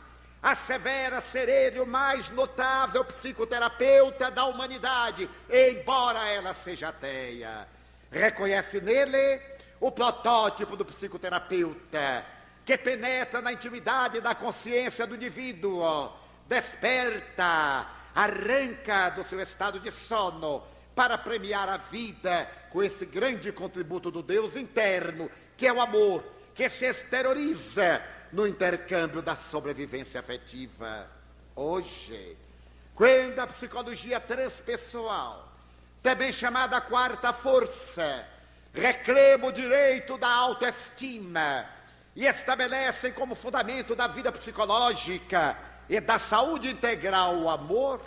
assevera ser ele o mais notável psicoterapeuta da humanidade, embora ela seja ateia. Reconhece nele o protótipo do psicoterapeuta, que penetra na intimidade da consciência do indivíduo, desperta, arranca do seu estado de sono para premiar a vida com esse grande contributo do Deus interno, que é o amor, que se exterioriza no intercâmbio da sobrevivência afetiva. Hoje, quando a psicologia transpessoal, também chamada quarta força, reclama o direito da autoestima e estabelece como fundamento da vida psicológica e da saúde integral o amor,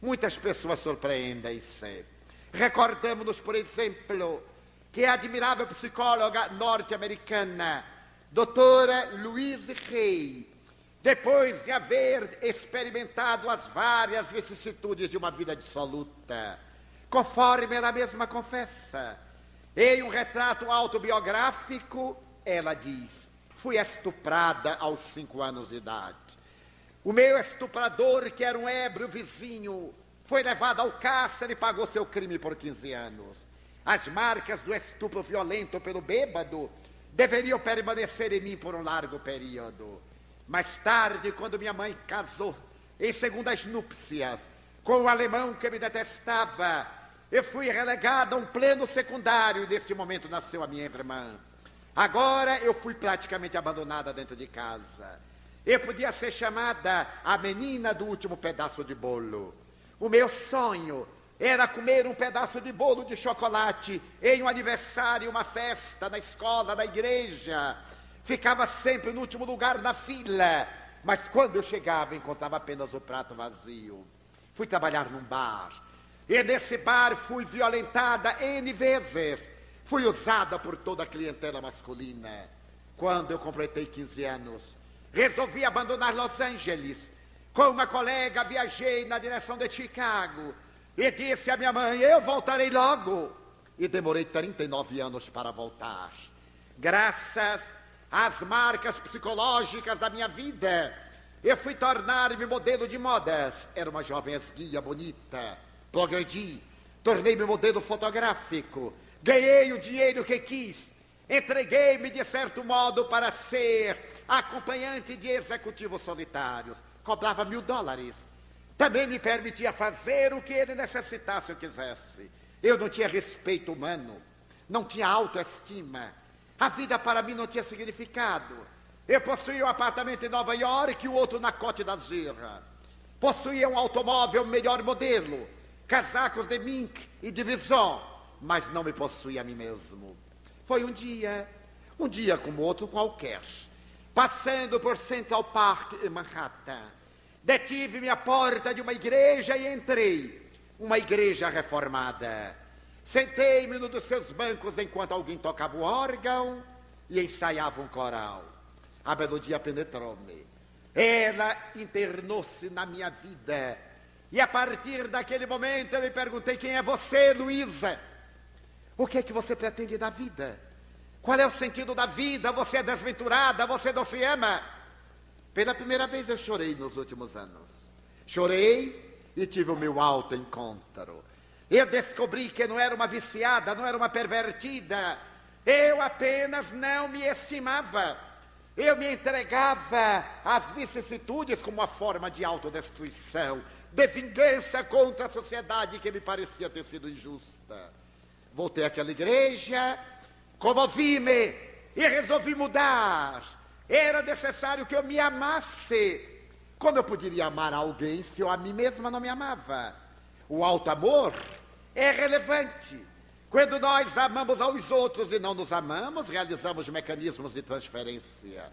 muitas pessoas surpreendem-se. Recordemos-nos, por exemplo, que a admirável psicóloga norte-americana, doutora Louise Hay, depois de haver experimentado as várias vicissitudes de uma vida dissoluta, conforme ela mesma confessa, em um retrato autobiográfico, ela diz: fui estuprada aos 5 anos de idade. O meu estuprador, que era um ébrio vizinho, foi levado ao cárcere e pagou seu crime por 15 anos. As marcas do estupro violento pelo bêbado deveriam permanecer em mim por um largo período. Mais tarde, quando minha mãe casou, em segundas núpcias, com um alemão que me detestava, eu fui relegada a um pleno secundário e nesse momento nasceu a minha irmã. Agora eu fui praticamente abandonada dentro de casa. Eu podia ser chamada a menina do último pedaço de bolo. O meu sonho era comer um pedaço de bolo de chocolate em um aniversário, uma festa, na escola, na igreja. Ficava sempre no último lugar na fila, mas quando eu chegava, encontrava apenas o prato vazio. Fui trabalhar num bar, e nesse bar fui violentada N vezes. Fui usada por toda a clientela masculina. Quando eu completei 15 anos, resolvi abandonar Los Angeles. Com uma colega, viajei na direção de Chicago e disse à minha mãe: eu voltarei logo. E demorei 39 anos para voltar. Graças às marcas psicológicas da minha vida, eu fui tornar-me modelo de modas. Era uma jovem esguia bonita. Progredi, tornei-me modelo fotográfico, ganhei o dinheiro que quis, entreguei-me de certo modo para ser acompanhante de executivos solitários, cobrava $1000. Também me permitia fazer o que ele necessitasse ou quisesse. Eu não tinha respeito humano, não tinha autoestima. A vida para mim não tinha significado. Eu possuía um apartamento em Nova York e o outro na Côte d'Azur. Possuía um automóvel melhor modelo, casacos de mink e de Vison, mas não me possuía a mim mesmo. Foi um dia como outro qualquer, passando por Central Park em Manhattan. Detive-me à porta de uma igreja e entrei. Uma igreja reformada. Sentei-me num dos seus bancos enquanto alguém tocava o órgão e ensaiava um coral. A melodia penetrou-me. Ela internou-se na minha vida. E a partir daquele momento eu me perguntei: quem é você, Luísa? O que é que você pretende da vida? Qual é o sentido da vida? Você é desventurada, você não se ama. Pela primeira vez eu chorei nos últimos anos. Chorei e tive o meu autoencontro. Eu descobri que não era uma viciada, não era uma pervertida. Eu apenas não me estimava. Eu me entregava às vicissitudes como uma forma de autodestruição, de vingança contra a sociedade que me parecia ter sido injusta. Voltei àquela igreja, comovi-me e resolvi mudar. Era necessário que eu me amasse. Como eu poderia amar alguém se eu a mim mesma não me amava? O alto amor é relevante. Quando nós amamos aos outros e não nos amamos, realizamos mecanismos de transferência.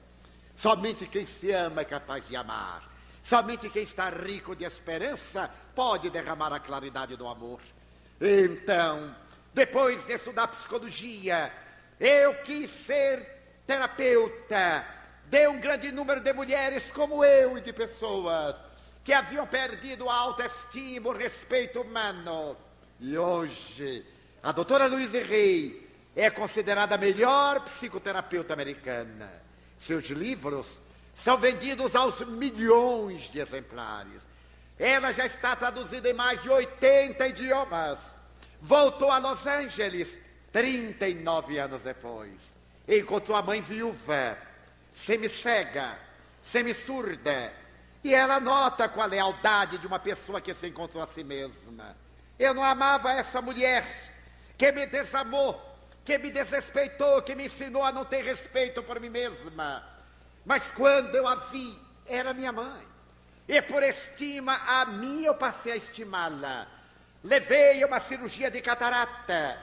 Somente quem se ama é capaz de amar. Somente quem está rico de esperança pode derramar a claridade do amor. Então, depois de estudar psicologia, eu quis ser terapeuta de um grande número de mulheres como eu e de pessoas que haviam perdido a autoestima, o respeito humano. E hoje, a doutora Louise Hay é considerada a melhor psicoterapeuta americana. Seus livros são vendidos aos milhões de exemplares. Ela já está traduzida em mais de 80 idiomas. Voltou a Los Angeles 39 anos depois. Encontrou a mãe viúva, semi-cega, semi-surda. E ela nota com a lealdade de uma pessoa que se encontrou a si mesma. Eu não amava essa mulher que me desamou, que me desrespeitou, que me ensinou a não ter respeito por mim mesma. Mas quando eu a vi, era minha mãe. E por estima a mim, eu passei a estimá-la. Levei a uma cirurgia de catarata.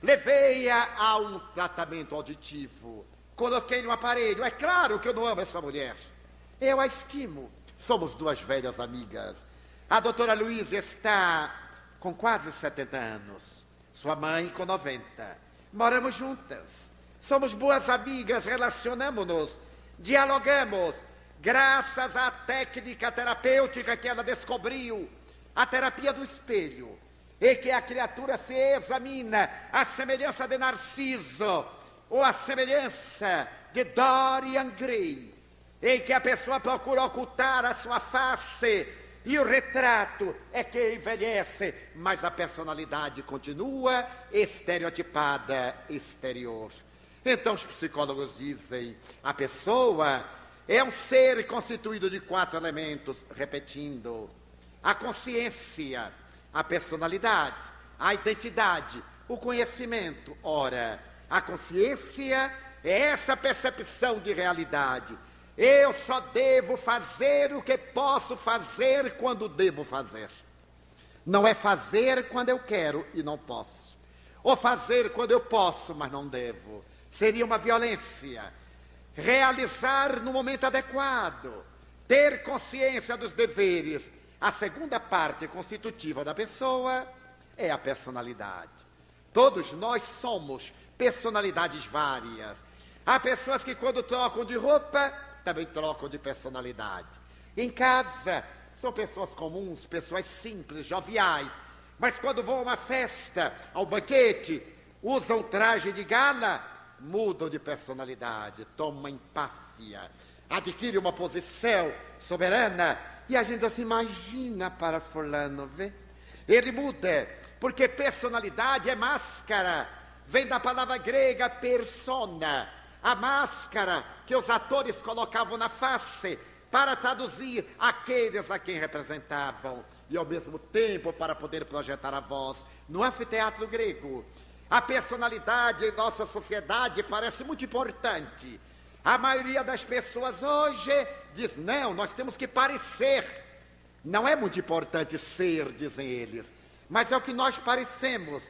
Levei-a a um tratamento auditivo. Coloquei no aparelho. É claro que eu não amo essa mulher. Eu a estimo. Somos duas velhas amigas. A doutora Luísa está com quase 70 anos. Sua mãe com 90. Moramos juntas. Somos boas amigas, relacionamos-nos, dialogamos. Graças à técnica terapêutica que ela descobriu, a terapia do espelho, em que a criatura se examina à semelhança de Narciso, ou à semelhança de Dorian Gray, em que a pessoa procura ocultar a sua face, e o retrato é que envelhece, mas a personalidade continua estereotipada, exterior. Então os psicólogos dizem, a pessoa é um ser constituído de 4 elementos, repetindo: a consciência, a personalidade, a identidade, o conhecimento. Ora, a consciência é essa percepção de realidade. Eu só devo fazer o que posso fazer quando devo fazer. Não é fazer quando eu quero e não posso. Ou fazer quando eu posso, mas não devo. Seria uma violência. Realizar no momento adequado. Ter consciência dos deveres. A segunda parte constitutiva da pessoa é a personalidade. Todos nós somos personalidades várias. Há pessoas que quando trocam de roupa, também trocam de personalidade. Em casa, são pessoas comuns, pessoas simples, joviais. Mas quando vão a uma festa, ao banquete, usam traje de gala, mudam de personalidade, tomam empáfia, adquirem uma posição soberana. E a gente se imagina para fulano, vê? Ele muda. porque personalidade é máscara, vem da palavra grega persona, a máscara que os atores colocavam na face para traduzir aqueles a quem representavam e ao mesmo tempo para poder projetar a voz. No anfiteatro grego, a personalidade em nossa sociedade parece muito importante. A maioria das pessoas hoje diz, não, nós temos que parecer. Não é muito importante ser, dizem eles, mas é o que nós parecemos.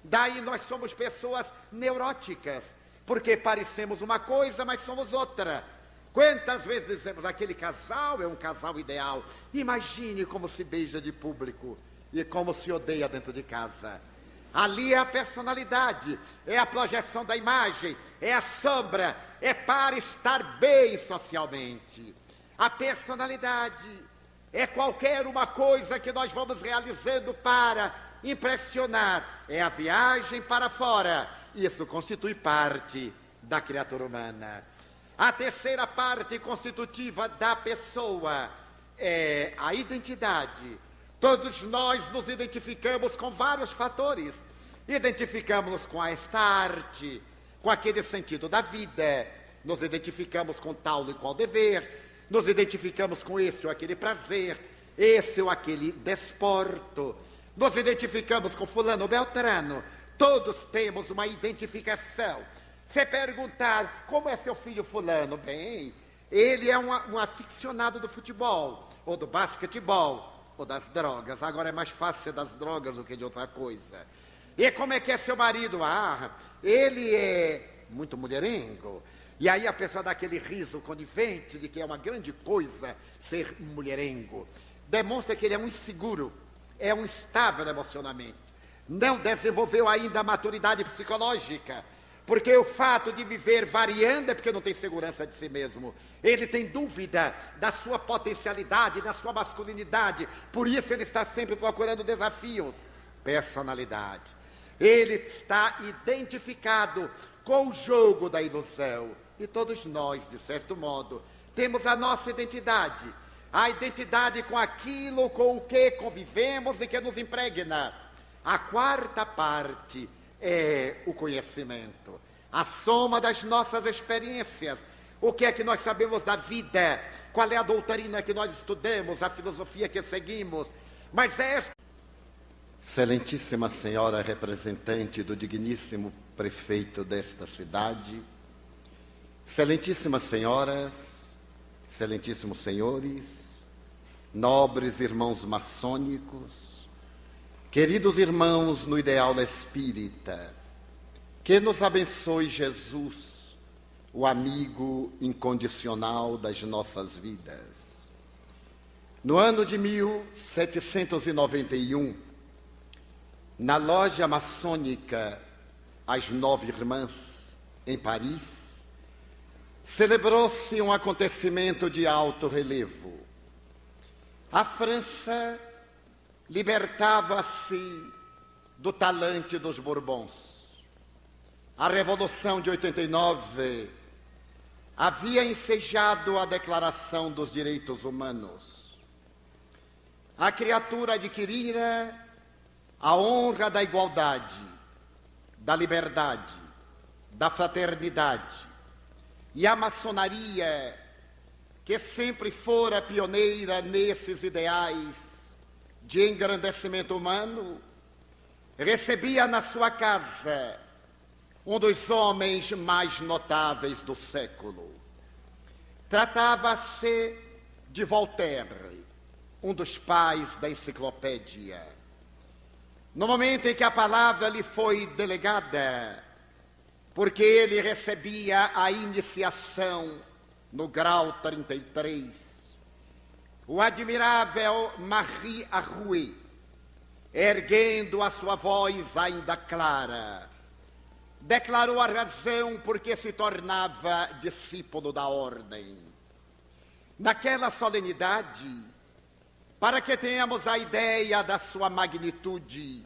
Daí nós somos pessoas neuróticas, porque parecemos uma coisa, mas somos outra. Quantas vezes dizemos, aquele casal é um casal ideal. Imagine como se beija de público e como se odeia dentro de casa. Ali é a personalidade, é a projeção da imagem, é a sombra, é para estar bem socialmente. A personalidade é qualquer uma coisa que nós vamos realizando para impressionar. É a viagem para fora. Isso constitui parte da criatura humana. A terceira parte constitutiva da pessoa é a identidade. Todos nós nos identificamos com vários fatores. Identificamos-nos com esta arte, com aquele sentido da vida. Nos identificamos com tal e qual dever. Nos identificamos com esse ou aquele prazer, esse ou aquele desporto. Nos identificamos com fulano ou beltrano. Todos temos uma identificação. Se perguntar, como é seu filho fulano? Bem, ele é um aficionado do futebol, ou do basquetebol, ou das drogas. Agora é mais fácil ser das drogas do que de outra coisa. E como é que é seu marido? Ah, ele é muito mulherengo. E aí a pessoa dá aquele riso conivente de que é uma grande coisa ser mulherengo. Demonstra que ele é um inseguro, é um instável emocionalmente. Não desenvolveu ainda a maturidade psicológica. Porque o fato de viver variando é porque não tem segurança de si mesmo. Ele tem dúvida da sua potencialidade, da sua masculinidade. Por isso ele está sempre procurando desafios. Personalidade. Ele está identificado com o jogo da ilusão. E todos nós, de certo modo, temos a nossa identidade. A identidade com aquilo com o que convivemos e que nos impregna. A quarta parte é o conhecimento, a soma das nossas experiências. O que é que nós sabemos da vida? Qual é a doutrina que nós estudamos, a filosofia que seguimos? Mas esta... Excelentíssima senhora representante do digníssimo prefeito desta cidade, excelentíssimas senhoras, excelentíssimos senhores, nobres irmãos maçônicos, queridos irmãos no ideal espírita, que nos abençoe Jesus, o amigo incondicional das nossas vidas. No ano de 1791, na loja maçônica As Nove Irmãs, em Paris, celebrou-se um acontecimento de alto relevo. A França libertava-se do talante dos Bourbons. A Revolução de 89 havia ensejado a Declaração dos Direitos Humanos. A criatura adquirira a honra da igualdade, da liberdade, da fraternidade. E a maçonaria, que sempre fora pioneira nesses ideais de engrandecimento humano, recebia na sua casa um dos homens mais notáveis do século. Tratava-se de Voltaire, um dos pais da enciclopédia. No momento em que a palavra lhe foi delegada, porque ele recebia a iniciação no grau 33, o admirável Marie Arouet, erguendo a sua voz ainda clara, declarou a razão por que se tornava discípulo da ordem. Naquela solenidade, para que tenhamos a ideia da sua magnitude,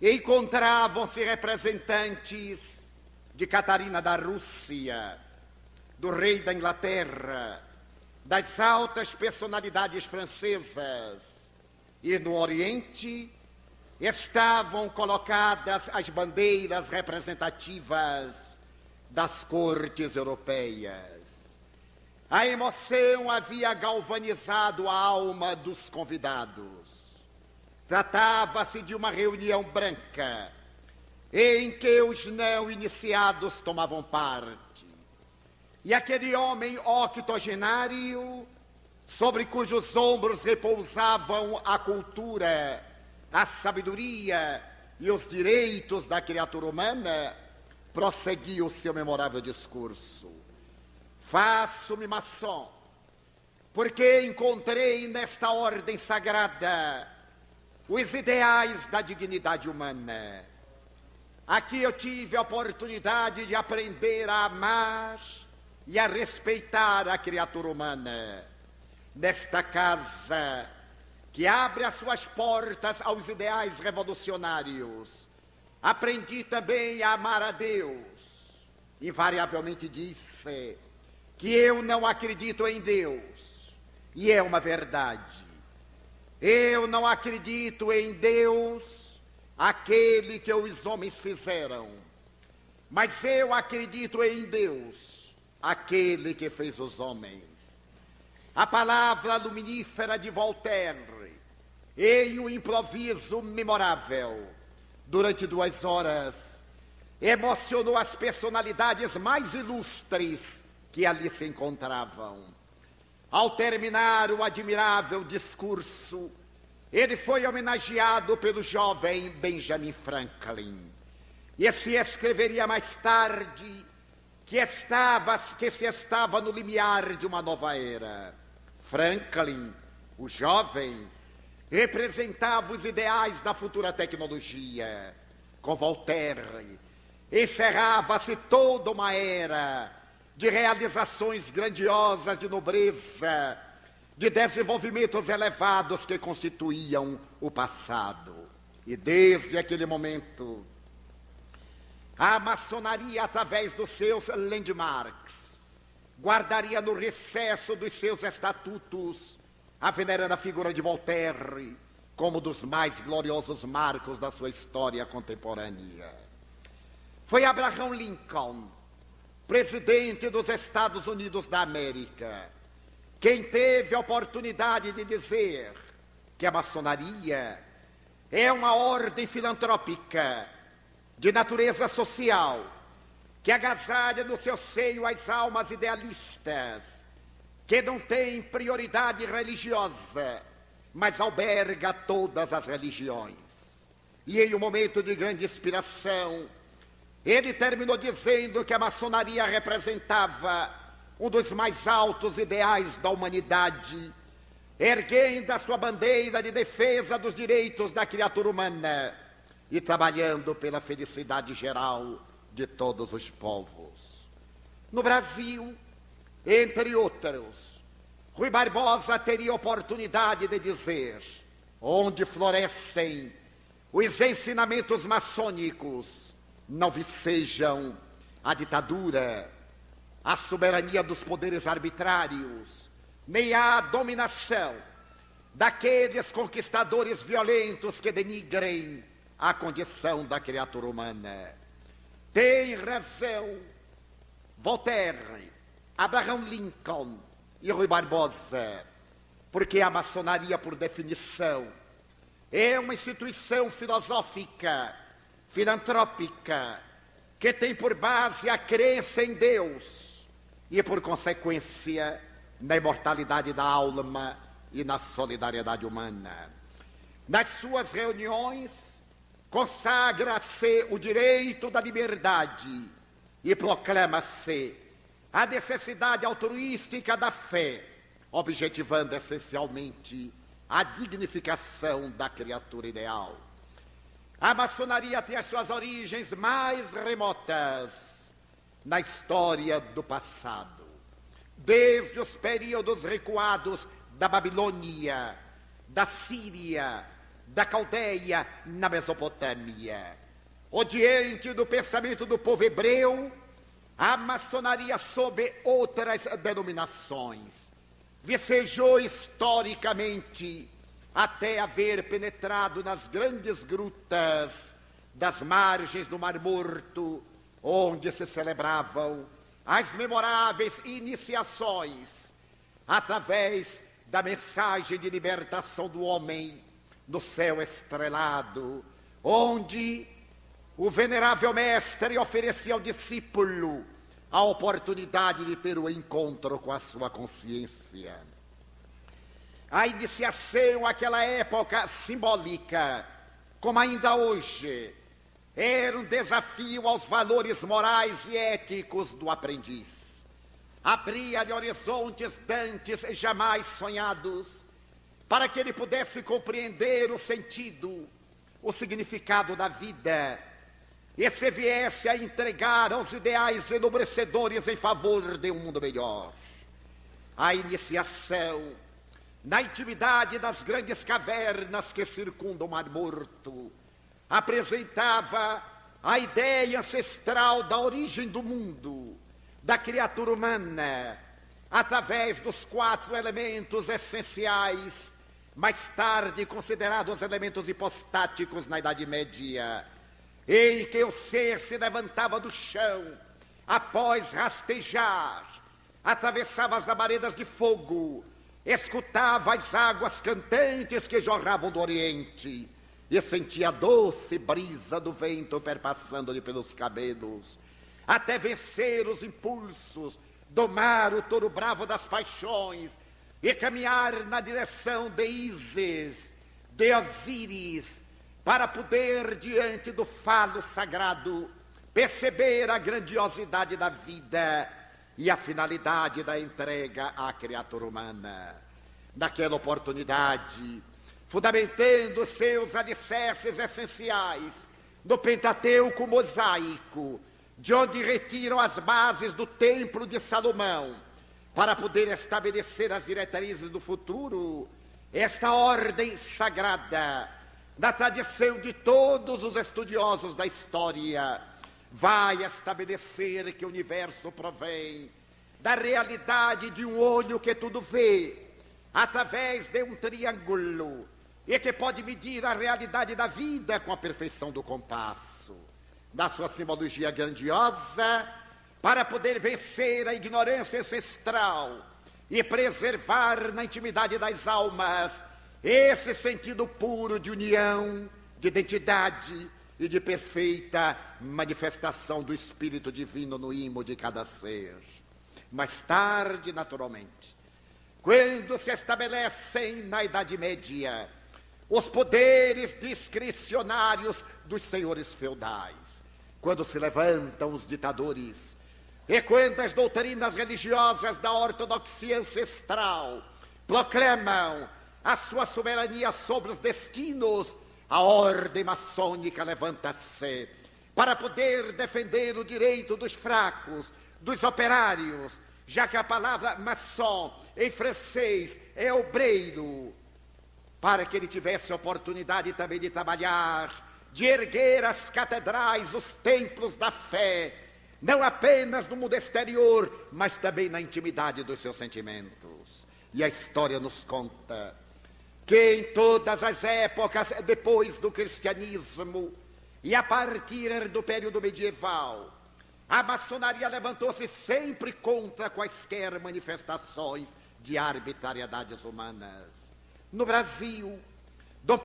encontravam-se representantes de Catarina da Rússia, do rei da Inglaterra, das altas personalidades francesas, e no Oriente, estavam colocadas as bandeiras representativas das cortes europeias. A emoção havia galvanizado a alma dos convidados. Tratava-se de uma reunião branca, em que os não iniciados tomavam parte. E aquele homem octogenário, sobre cujos ombros repousavam a cultura, a sabedoria e os direitos da criatura humana, prosseguiu o seu memorável discurso. Faço-me maçom, porque encontrei nesta ordem sagrada os ideais da dignidade humana. Aqui eu tive a oportunidade de aprender a amar e a respeitar a criatura humana. Nesta casa, que abre as suas portas aos ideais revolucionários, aprendi também a amar a Deus. Invariavelmente disse que eu não acredito em Deus, e é uma verdade. Eu não acredito em Deus, aquele que os homens fizeram, mas eu acredito em Deus, aquele que fez os homens. A palavra luminífera de Voltaire, em um improviso memorável, durante 2 horas, emocionou as personalidades mais ilustres que ali se encontravam. Ao terminar o admirável discurso, ele foi homenageado pelo jovem Benjamin Franklin. E se escreveria mais tarde que se estava no limiar de uma nova era. Franklin, o jovem, representava os ideais da futura tecnologia. Com Voltaire, encerrava-se toda uma era de realizações grandiosas de nobreza, de desenvolvimentos elevados que constituíam o passado. E desde aquele momento, a maçonaria, através dos seus landmarks, guardaria no recesso dos seus estatutos a veneranda figura de Voltaire como dos mais gloriosos marcos da sua história contemporânea. Foi Abraham Lincoln, presidente dos Estados Unidos da América, quem teve a oportunidade de dizer que a maçonaria é uma ordem filantrópica de natureza social, que agasalha no seu seio as almas idealistas, que não tem prioridade religiosa, mas alberga todas as religiões. E em um momento de grande inspiração, ele terminou dizendo que a maçonaria representava um dos mais altos ideais da humanidade, erguendo a sua bandeira de defesa dos direitos da criatura humana e trabalhando pela felicidade geral de todos os povos. No Brasil, entre outros, Rui Barbosa teria oportunidade de dizer: onde florescem os ensinamentos maçônicos, não vicejam a ditadura, a soberania dos poderes arbitrários, nem a dominação daqueles conquistadores violentos que denigrem a condição da criatura humana. Tem razão Voltaire, Abraham Lincoln e Rui Barbosa, porque a maçonaria, por definição, é uma instituição filosófica, filantrópica, que tem por base a crença em Deus e, por consequência, na imortalidade da alma e na solidariedade humana. Nas suas reuniões, consagra-se o direito da liberdade e proclama-se a necessidade altruística da fé, objetivando essencialmente a dignificação da criatura ideal. A maçonaria tem as suas origens mais remotas na história do passado, desde os períodos recuados da Babilônia, da Síria, da Caldeia, na Mesopotâmia. Odiante do pensamento do povo hebreu, a maçonaria, sob outras denominações, vicejou historicamente até haver penetrado nas grandes grutas das margens do Mar Morto, onde se celebravam as memoráveis iniciações através da mensagem de libertação do homem no céu estrelado, onde o venerável mestre oferecia ao discípulo a oportunidade de ter o encontro com a sua consciência. A iniciação, aquela época simbólica, como ainda hoje, era um desafio aos valores morais e éticos do aprendiz. Abria-lhe horizontes dantes e jamais sonhados, para que ele pudesse compreender o sentido, o significado da vida, e se viesse a entregar aos ideais enobrecedores em favor de um mundo melhor. A iniciação, na intimidade das grandes cavernas que circundam o Mar Morto, apresentava a ideia ancestral da origem do mundo, da criatura humana, através dos 4 elementos essenciais, mais tarde considerados elementos hipostáticos na Idade Média, em que o ser se levantava do chão, após rastejar, atravessava as labaredas de fogo, escutava as águas cantantes que jorravam do Oriente, e sentia a doce brisa do vento perpassando-lhe pelos cabelos, até vencer os impulsos, domar o touro bravo das paixões e caminhar na direção de Ísis, de Osíris, para poder, diante do falo sagrado, perceber a grandiosidade da vida e a finalidade da entrega à criatura humana. Naquela oportunidade, fundamentando seus alicerces essenciais no Pentateuco mosaico, de onde retiram as bases do Templo de Salomão, para poder estabelecer as diretrizes do futuro, esta ordem sagrada, na tradição de todos os estudiosos da história, vai estabelecer que o universo provém da realidade de um olho que tudo vê, através de um triângulo, e que pode medir a realidade da vida com a perfeição do compasso, na sua simbologia grandiosa, para poder vencer a ignorância ancestral e preservar na intimidade das almas esse sentido puro de união, de identidade e de perfeita manifestação do Espírito Divino no ímã de cada ser. Mais tarde, naturalmente, quando se estabelecem na Idade Média os poderes discricionários dos senhores feudais, quando se levantam os ditadores, e quando as doutrinas religiosas da ortodoxia ancestral proclamam a sua soberania sobre os destinos, a ordem maçônica levanta-se para poder defender o direito dos fracos, dos operários, já que a palavra maçom em francês é obreiro, para que ele tivesse oportunidade também de trabalhar, de erguer as catedrais, os templos da fé, não apenas no mundo exterior, mas também na intimidade dos seus sentimentos. E a história nos conta que em todas as épocas depois do cristianismo e a partir do período medieval, a maçonaria levantou-se sempre contra quaisquer manifestações de arbitrariedades humanas. No Brasil,